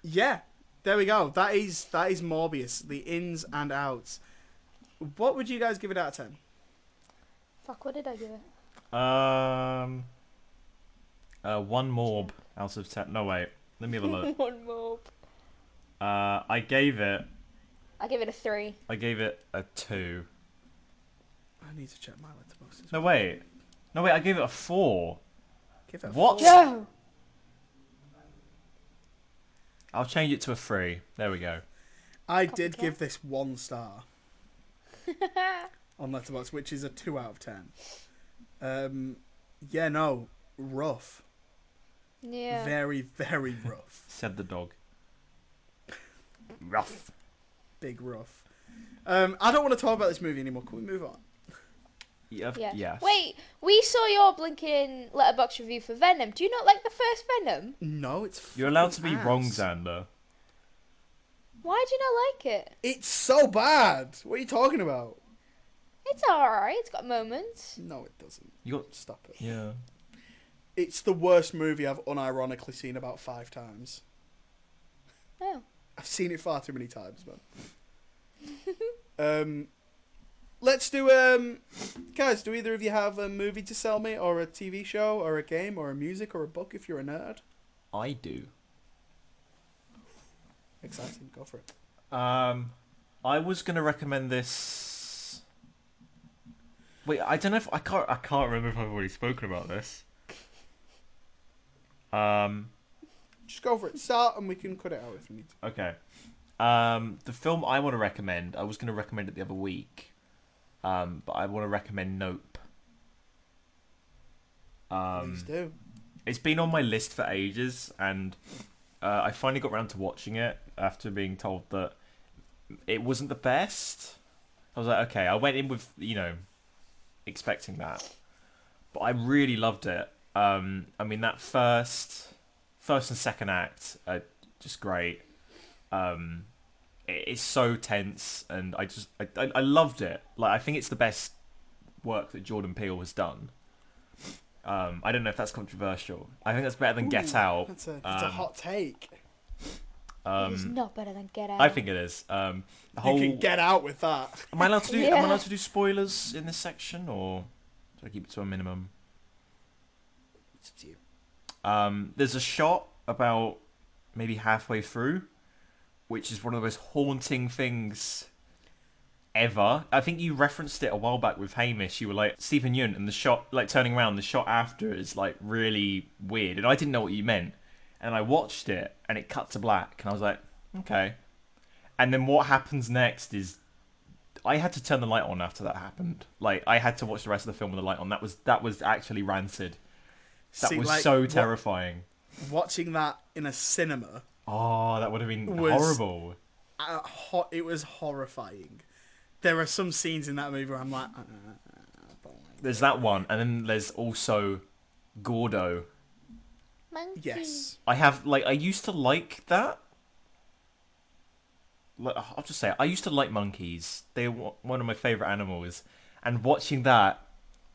[SPEAKER 1] Yeah, there we go. That is Morbius, the ins and outs. What would you guys give it out of 10?
[SPEAKER 3] Fuck, what did I give it?
[SPEAKER 2] One morb out of 10. No, wait. Let me have a look.
[SPEAKER 3] One more.
[SPEAKER 2] I gave it
[SPEAKER 3] I give it a 3.
[SPEAKER 2] a 2.
[SPEAKER 1] I need to check my letterboxd.
[SPEAKER 2] No, wait. I gave it a 4.
[SPEAKER 1] Give it a
[SPEAKER 2] What?
[SPEAKER 1] 4.
[SPEAKER 3] Joe!
[SPEAKER 2] I'll change it to a 3. There we go.
[SPEAKER 1] I did
[SPEAKER 3] Copycat.
[SPEAKER 1] give this 1 star on Letterboxd, which is a 2 out of 10. Yeah, no, rough.
[SPEAKER 3] Yeah.
[SPEAKER 1] Very, very rough.
[SPEAKER 2] Said the dog. Rough.
[SPEAKER 1] Big rough. I don't want to talk about this movie anymore. Can we move on?
[SPEAKER 2] Yeah.
[SPEAKER 3] Yeah.
[SPEAKER 2] Yes.
[SPEAKER 3] Wait, we saw your blinking letterbox review for Venom. Do you not like the first Venom?
[SPEAKER 1] No, it's
[SPEAKER 2] You're allowed to be
[SPEAKER 1] fucking ass.
[SPEAKER 2] wrong, Xander.
[SPEAKER 3] Why do you not like it?
[SPEAKER 1] It's so bad. What are you talking about?
[SPEAKER 3] It's alright, it's got moments.
[SPEAKER 1] No, it doesn't.
[SPEAKER 2] You got.
[SPEAKER 1] Stop it.
[SPEAKER 2] Yeah.
[SPEAKER 1] It's the worst movie I've unironically seen about 5 times.
[SPEAKER 3] Oh.
[SPEAKER 1] I've seen it far too many times, man. Let's do guys, do either of you have a movie to sell me, or a TV show, or a game, or a music, or a book if you're a nerd?
[SPEAKER 2] I do.
[SPEAKER 1] Exciting, go for it.
[SPEAKER 2] I was gonna recommend this. Wait, I don't know if I can't remember if I've already spoken about this.
[SPEAKER 1] Just go for it. Start and we can cut it out if you need to.
[SPEAKER 2] Okay. The film I want to recommend, I was going to recommend it the other week, but I want to recommend Nope.
[SPEAKER 1] Please do.
[SPEAKER 2] It's been on my list for ages, and I finally got around to watching it after being told that it wasn't the best. I was like, okay, I went in with, expecting that, but I really loved it. I mean, that first and second act are just great. It's so tense, and I loved it. Like, I think it's the best work that Jordan Peele has done. I don't know if that's controversial. I think that's better than Get Out.
[SPEAKER 1] That's a hot take.
[SPEAKER 3] It is not better than Get Out.
[SPEAKER 2] I think it is. The whole.
[SPEAKER 1] You can get out with that.
[SPEAKER 2] Am I allowed to do?
[SPEAKER 3] Yeah.
[SPEAKER 2] Am I allowed to do spoilers in this section, or should I keep it to a minimum?
[SPEAKER 1] It's up to you.
[SPEAKER 2] There's a shot about maybe halfway through, which is one of the most haunting things ever. I think you referenced it a while back with Hamish. You were like, Stephen Yeun, and the shot, like turning around, the shot after is like really weird, and I didn't know what you meant. And I watched it, and it cut to black, and I was like, okay. And then what happens next is, I had to turn the light on after that happened. Like, I had to watch the rest of the film with the light on. That was actually rancid. That
[SPEAKER 1] See,
[SPEAKER 2] was
[SPEAKER 1] like,
[SPEAKER 2] so terrifying.
[SPEAKER 1] Watching that in a cinema,
[SPEAKER 2] Oh, that would have been
[SPEAKER 1] Was-
[SPEAKER 2] horrible.
[SPEAKER 1] it was horrifying. There are some scenes in that movie where I'm like,
[SPEAKER 2] There's that one, and then there's also Gordo.
[SPEAKER 3] Monkey.
[SPEAKER 1] Yes.
[SPEAKER 2] I used to like that. I'll just say it. I used to like monkeys. They were one of my favorite animals. And watching that,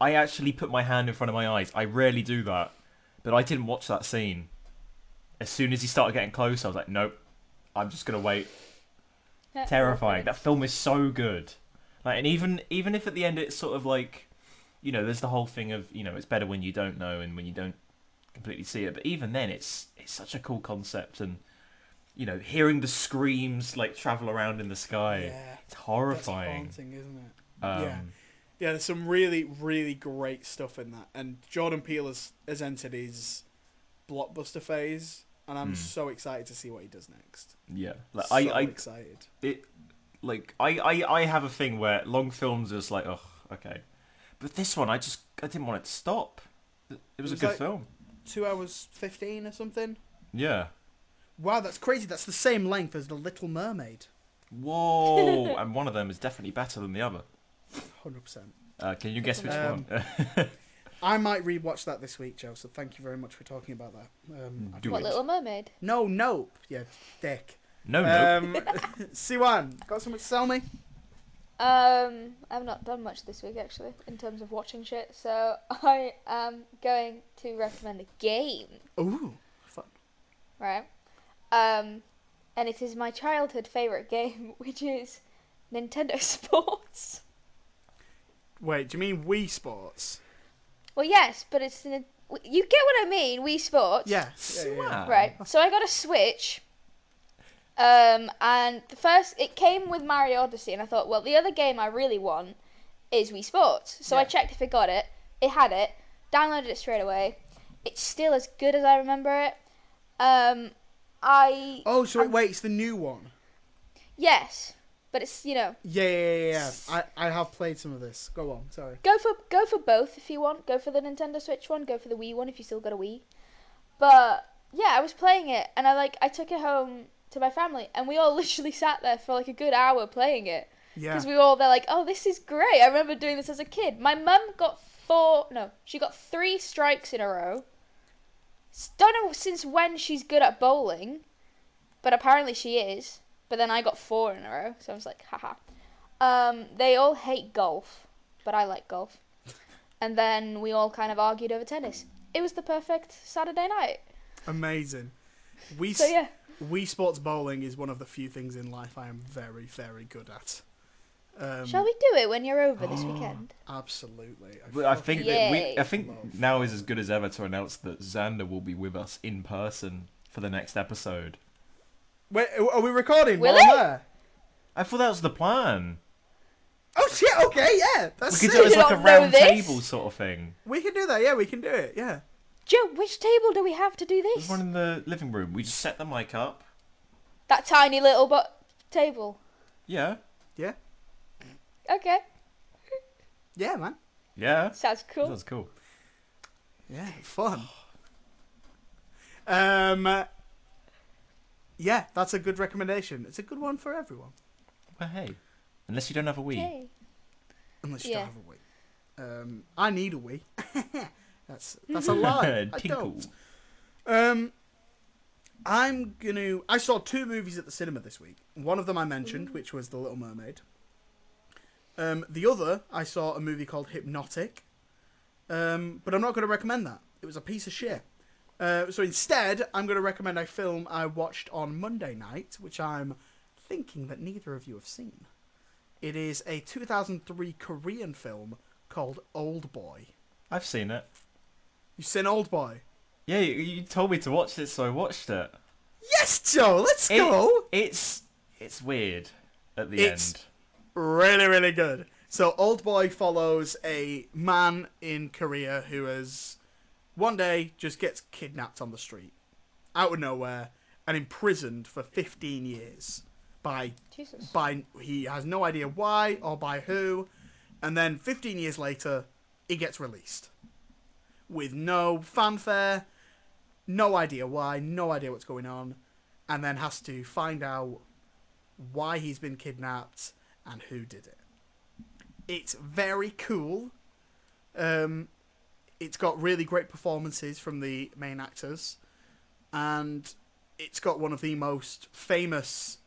[SPEAKER 2] I actually put my hand in front of my eyes. I rarely do that. But I didn't watch that scene. As soon as he started getting close, I was like, nope. I'm just going to wait. Terrifying. That film is so good. And even if at the end it's sort of like, there's the whole thing of, it's better when you don't know and when you don't completely see it. But even then, it's such a cool concept. And, hearing the screams travel around in the sky.
[SPEAKER 1] Yeah.
[SPEAKER 2] It's horrifying.
[SPEAKER 1] That's haunting, isn't it?
[SPEAKER 2] Yeah.
[SPEAKER 1] Yeah, there's some really, really great stuff in that. And Jordan Peele has entered his blockbuster phase, and I'm so excited to see what he does next.
[SPEAKER 2] Yeah.
[SPEAKER 1] Excited.
[SPEAKER 2] I have a thing where long films are just like, oh, okay. But this one, I didn't want it to stop. It was a good film.
[SPEAKER 1] 2 hours 15 or something.
[SPEAKER 2] Yeah.
[SPEAKER 1] Wow, that's crazy. That's the same length as The Little Mermaid.
[SPEAKER 2] Whoa! And one of them is definitely better than the other.
[SPEAKER 1] 100%.
[SPEAKER 2] Can you guess which one?
[SPEAKER 1] I might rewatch that this week, Joe, so thank you very much for talking about that.
[SPEAKER 3] What, Little Mermaid?
[SPEAKER 1] No, yeah, dick.
[SPEAKER 2] No.
[SPEAKER 1] Siwan, got something to tell me?
[SPEAKER 3] I've not done much this week, actually, in terms of watching shit, so I am going to recommend a game.
[SPEAKER 1] Ooh, fun.
[SPEAKER 3] Right? And it is my childhood favourite game, which is Nintendo Sports.
[SPEAKER 1] Wait, do you mean Wii Sports?
[SPEAKER 3] Well, yes, but it's... You get what I mean, Wii Sports?
[SPEAKER 1] Yes. Yeah.
[SPEAKER 3] Right, so I got a Switch, and it came with Mario Odyssey, and I thought, well, the other game I really want is Wii Sports. So I checked if it got it. It had it. Downloaded it straight away. It's still as good as I remember it.
[SPEAKER 1] Wait, it's the new one.
[SPEAKER 3] Yes, but it's,
[SPEAKER 1] Yeah. I have played some of this. Go on, sorry.
[SPEAKER 3] Go for both if you want. Go for the Nintendo Switch one. Go for the Wii one if you still got a Wii. But yeah, I was playing it, and I took it home to my family, and we all literally sat there for a good hour playing it.
[SPEAKER 1] Yeah.
[SPEAKER 3] Because they're like, oh, this is great. I remember doing this as a kid. My mum got 3 strikes in a row. Don't know since when she's good at bowling, but apparently she is. But then I got 4 in a row, so I was like, haha. They all hate golf, but I like golf. And then we all kind of argued over tennis. It was the perfect Saturday night.
[SPEAKER 1] Amazing.
[SPEAKER 3] Yeah.
[SPEAKER 1] Wii Sports bowling is one of the few things in life I am very, very good at.
[SPEAKER 3] Shall we do it when you're over this weekend?
[SPEAKER 1] Absolutely.
[SPEAKER 2] I think
[SPEAKER 3] Yay.
[SPEAKER 2] now is as good as ever to announce that Xander will be with us in person for the next episode.
[SPEAKER 1] Wait, are we recording?
[SPEAKER 3] Will
[SPEAKER 1] while I'm
[SPEAKER 3] it?
[SPEAKER 1] there?
[SPEAKER 2] I thought that was the plan.
[SPEAKER 1] Oh shit! Okay, yeah, that's
[SPEAKER 2] We could
[SPEAKER 1] sick.
[SPEAKER 2] do it as
[SPEAKER 3] You
[SPEAKER 2] like a
[SPEAKER 3] don't know
[SPEAKER 2] round
[SPEAKER 3] this?
[SPEAKER 2] table sort of thing.
[SPEAKER 1] We can do that. Yeah, we can do it. Yeah.
[SPEAKER 3] Joe, which table do we have to do
[SPEAKER 2] There's
[SPEAKER 3] this?
[SPEAKER 2] one in the living room. We just set the mic up.
[SPEAKER 3] That tiny little table.
[SPEAKER 2] Yeah.
[SPEAKER 1] Yeah.
[SPEAKER 3] Okay.
[SPEAKER 1] Yeah, man.
[SPEAKER 2] Yeah.
[SPEAKER 3] Sounds cool.
[SPEAKER 2] That's cool.
[SPEAKER 1] Yeah, fun. Yeah, that's a good recommendation. It's a good one for everyone.
[SPEAKER 2] Well, hey. Unless you don't have a Wii.
[SPEAKER 3] Okay.
[SPEAKER 1] Unless you don't have a Wii. I need a Wii. That's a lie. I
[SPEAKER 2] Tinkle.
[SPEAKER 1] don't. I saw 2 movies at the cinema this week. One of them I mentioned, which was The Little Mermaid. The other, I saw a movie called Hypnotic. But I'm not going to recommend that. It was a piece of shit. So instead, I'm going to recommend a film I watched on Monday night, which I'm thinking that neither of you have seen. It is a 2003 Korean film called Old Boy.
[SPEAKER 2] I've seen it.
[SPEAKER 1] You've seen Old Boy?
[SPEAKER 2] Yeah, you told me to watch it, so I watched it.
[SPEAKER 1] Yes, Joe, let's go!
[SPEAKER 2] It's weird at the end.
[SPEAKER 1] Really, really good. So Old Boy follows a man in Korea who has one day just gets kidnapped on the street, out of nowhere, and imprisoned for 15 years by he has no idea why or by who, and then 15 years later he gets released with no fanfare, no idea why, no idea what's going on, and then has to find out why he's been kidnapped and who did it. It's very cool. It's got really great performances from the main actors, and it's got one of the most famous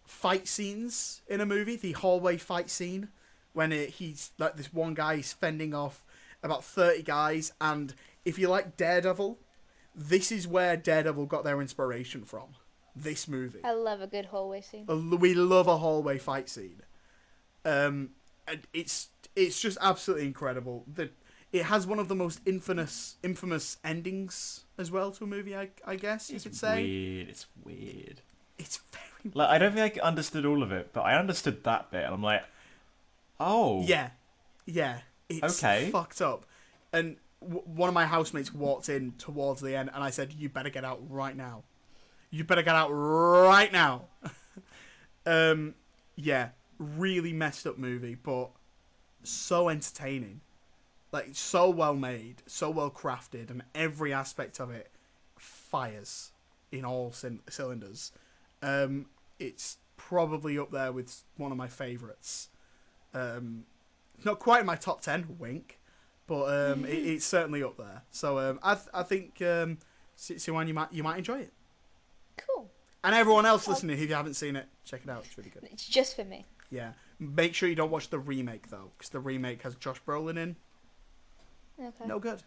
[SPEAKER 1] fight scenes in a movie, the hallway fight scene, when he's like this one guy is fending off about 30 guys, and if you like Daredevil, this is where Daredevil got their inspiration from. This movie.
[SPEAKER 3] I love a good hallway scene.
[SPEAKER 1] We love a hallway fight scene. And it's just absolutely incredible. It has one of the most infamous endings as well to a movie, I guess you could say.
[SPEAKER 2] It's weird.
[SPEAKER 1] It's very
[SPEAKER 2] Like, I don't think I understood all of it, but I understood that bit, and I'm like, oh.
[SPEAKER 1] Yeah. It's
[SPEAKER 2] Okay.
[SPEAKER 1] fucked up. And one of my housemates walked in towards the end, and I said, "You better get out right now. You better get out right now." Yeah, really messed up movie, but so entertaining. Like, so well made, so well crafted, and every aspect of it fires in all cylinders. It's probably up there with one of my favourites. Not quite in my top 10, wink, but it's certainly up there. So I think Siwan, you might enjoy it.
[SPEAKER 3] Cool.
[SPEAKER 1] And everyone else listening, if you haven't seen it, check it out. It's really good.
[SPEAKER 3] It's just for me.
[SPEAKER 1] Yeah. Make sure you don't watch the remake, though, because the remake has Josh Brolin in.
[SPEAKER 3] Okay.
[SPEAKER 1] No good.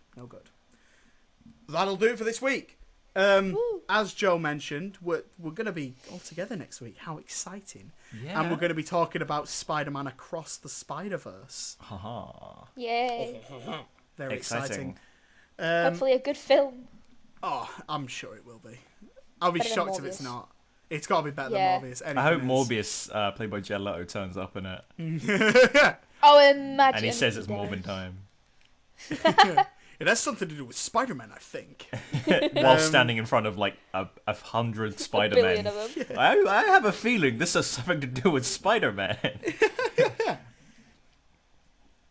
[SPEAKER 1] That'll do it for this week. As Joe mentioned, we're going to be all together next week. How exciting.
[SPEAKER 2] Yeah.
[SPEAKER 1] And we're going to be talking about Spider-Man Across the Spider-Verse.
[SPEAKER 2] Haha.
[SPEAKER 3] Yay.
[SPEAKER 1] Very exciting.
[SPEAKER 3] Hopefully a good film.
[SPEAKER 1] Oh, I'm sure it will be. I'll be
[SPEAKER 3] Better than
[SPEAKER 1] shocked if it's
[SPEAKER 3] Morbius.
[SPEAKER 1] not. It's got to be better
[SPEAKER 3] Yeah.
[SPEAKER 1] than Morbius.
[SPEAKER 2] I hope
[SPEAKER 1] Anything
[SPEAKER 2] Morbius, played by Jared Leto, turns up in it.
[SPEAKER 1] is.
[SPEAKER 3] Oh, imagine.
[SPEAKER 2] And he says it's
[SPEAKER 3] he does.
[SPEAKER 2] Morbin time.
[SPEAKER 1] It has something to do with Spider-Man, I think.
[SPEAKER 2] While standing in front of, like, 100
[SPEAKER 3] A
[SPEAKER 2] Spider-Men.
[SPEAKER 3] billion of them.
[SPEAKER 2] I have a feeling this has something to do with Spider-Man.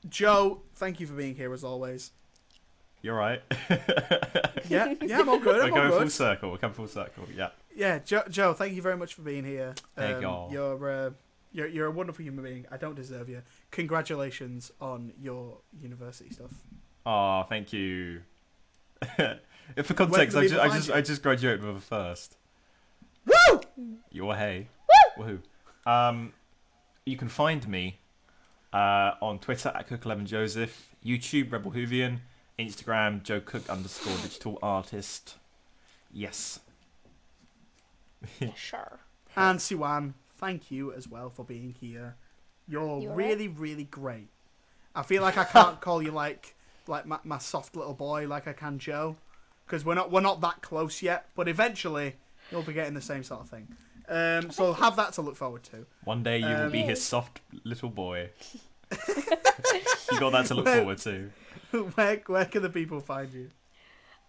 [SPEAKER 1] Joe, thank you for being here as always.
[SPEAKER 2] You're right.
[SPEAKER 1] Yeah, I'm all good.
[SPEAKER 2] We're
[SPEAKER 1] I'm
[SPEAKER 2] going
[SPEAKER 1] all
[SPEAKER 2] full
[SPEAKER 1] good.
[SPEAKER 2] circle. We're coming full circle. Yeah.
[SPEAKER 1] Yeah, Joe, thank you very much for being here.
[SPEAKER 2] Thank y'all.
[SPEAKER 1] You're a wonderful human being. I don't deserve you. Congratulations on your university stuff.
[SPEAKER 2] Oh, thank you. For context,
[SPEAKER 1] Where can the people
[SPEAKER 2] I just graduated with a first.
[SPEAKER 1] Woo!
[SPEAKER 2] Your hey. Woohoo. You can find me on Twitter at Cook11Joseph, YouTube Rebel Hoovian, Instagram Joe Cook _ digital artist. Yes.
[SPEAKER 3] Yeah, sure.
[SPEAKER 1] And Siwan, thank you as well for being here. You're
[SPEAKER 3] You
[SPEAKER 1] really, really great. I feel like I can't call you like my soft little boy like I can Joe, because we're not that close yet. But eventually, you'll be getting the same sort of thing. So have that to look forward to.
[SPEAKER 2] One day you will be his soft little boy. You got that to look forward to.
[SPEAKER 1] Where can the people find you?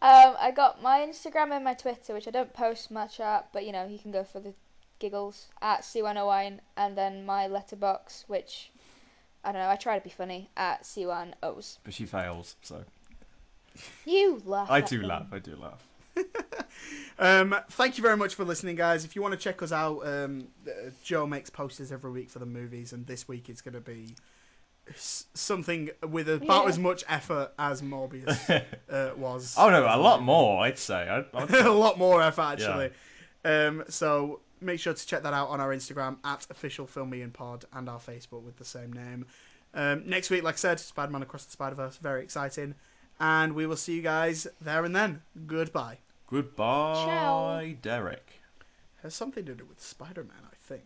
[SPEAKER 3] I got my Instagram and my Twitter, which I don't post much at, but you can go for the giggles at C109, and then my letterbox, which I don't know, I try to be funny at C1Os.
[SPEAKER 2] But she fails, so.
[SPEAKER 3] You laugh.
[SPEAKER 2] I
[SPEAKER 3] at
[SPEAKER 2] do
[SPEAKER 3] them.
[SPEAKER 2] laugh.
[SPEAKER 1] Thank you very much for listening, guys. If you want to check us out, Joe makes posters every week for the movies, and this week it's going to be something with about as much effort as Morbius was.
[SPEAKER 2] Oh no, a lot more, I'd say.
[SPEAKER 1] A lot more effort, actually. So make sure to check that out on our Instagram at officialfilmianpod and our Facebook with the same name. Next week, like I said, Spider-Man Across the Spider-Verse, very exciting. And we will see you guys there and then. Goodbye.
[SPEAKER 2] Goodbye,
[SPEAKER 3] Ciao.
[SPEAKER 2] Derek.
[SPEAKER 1] Has something to do with Spider-Man, I think.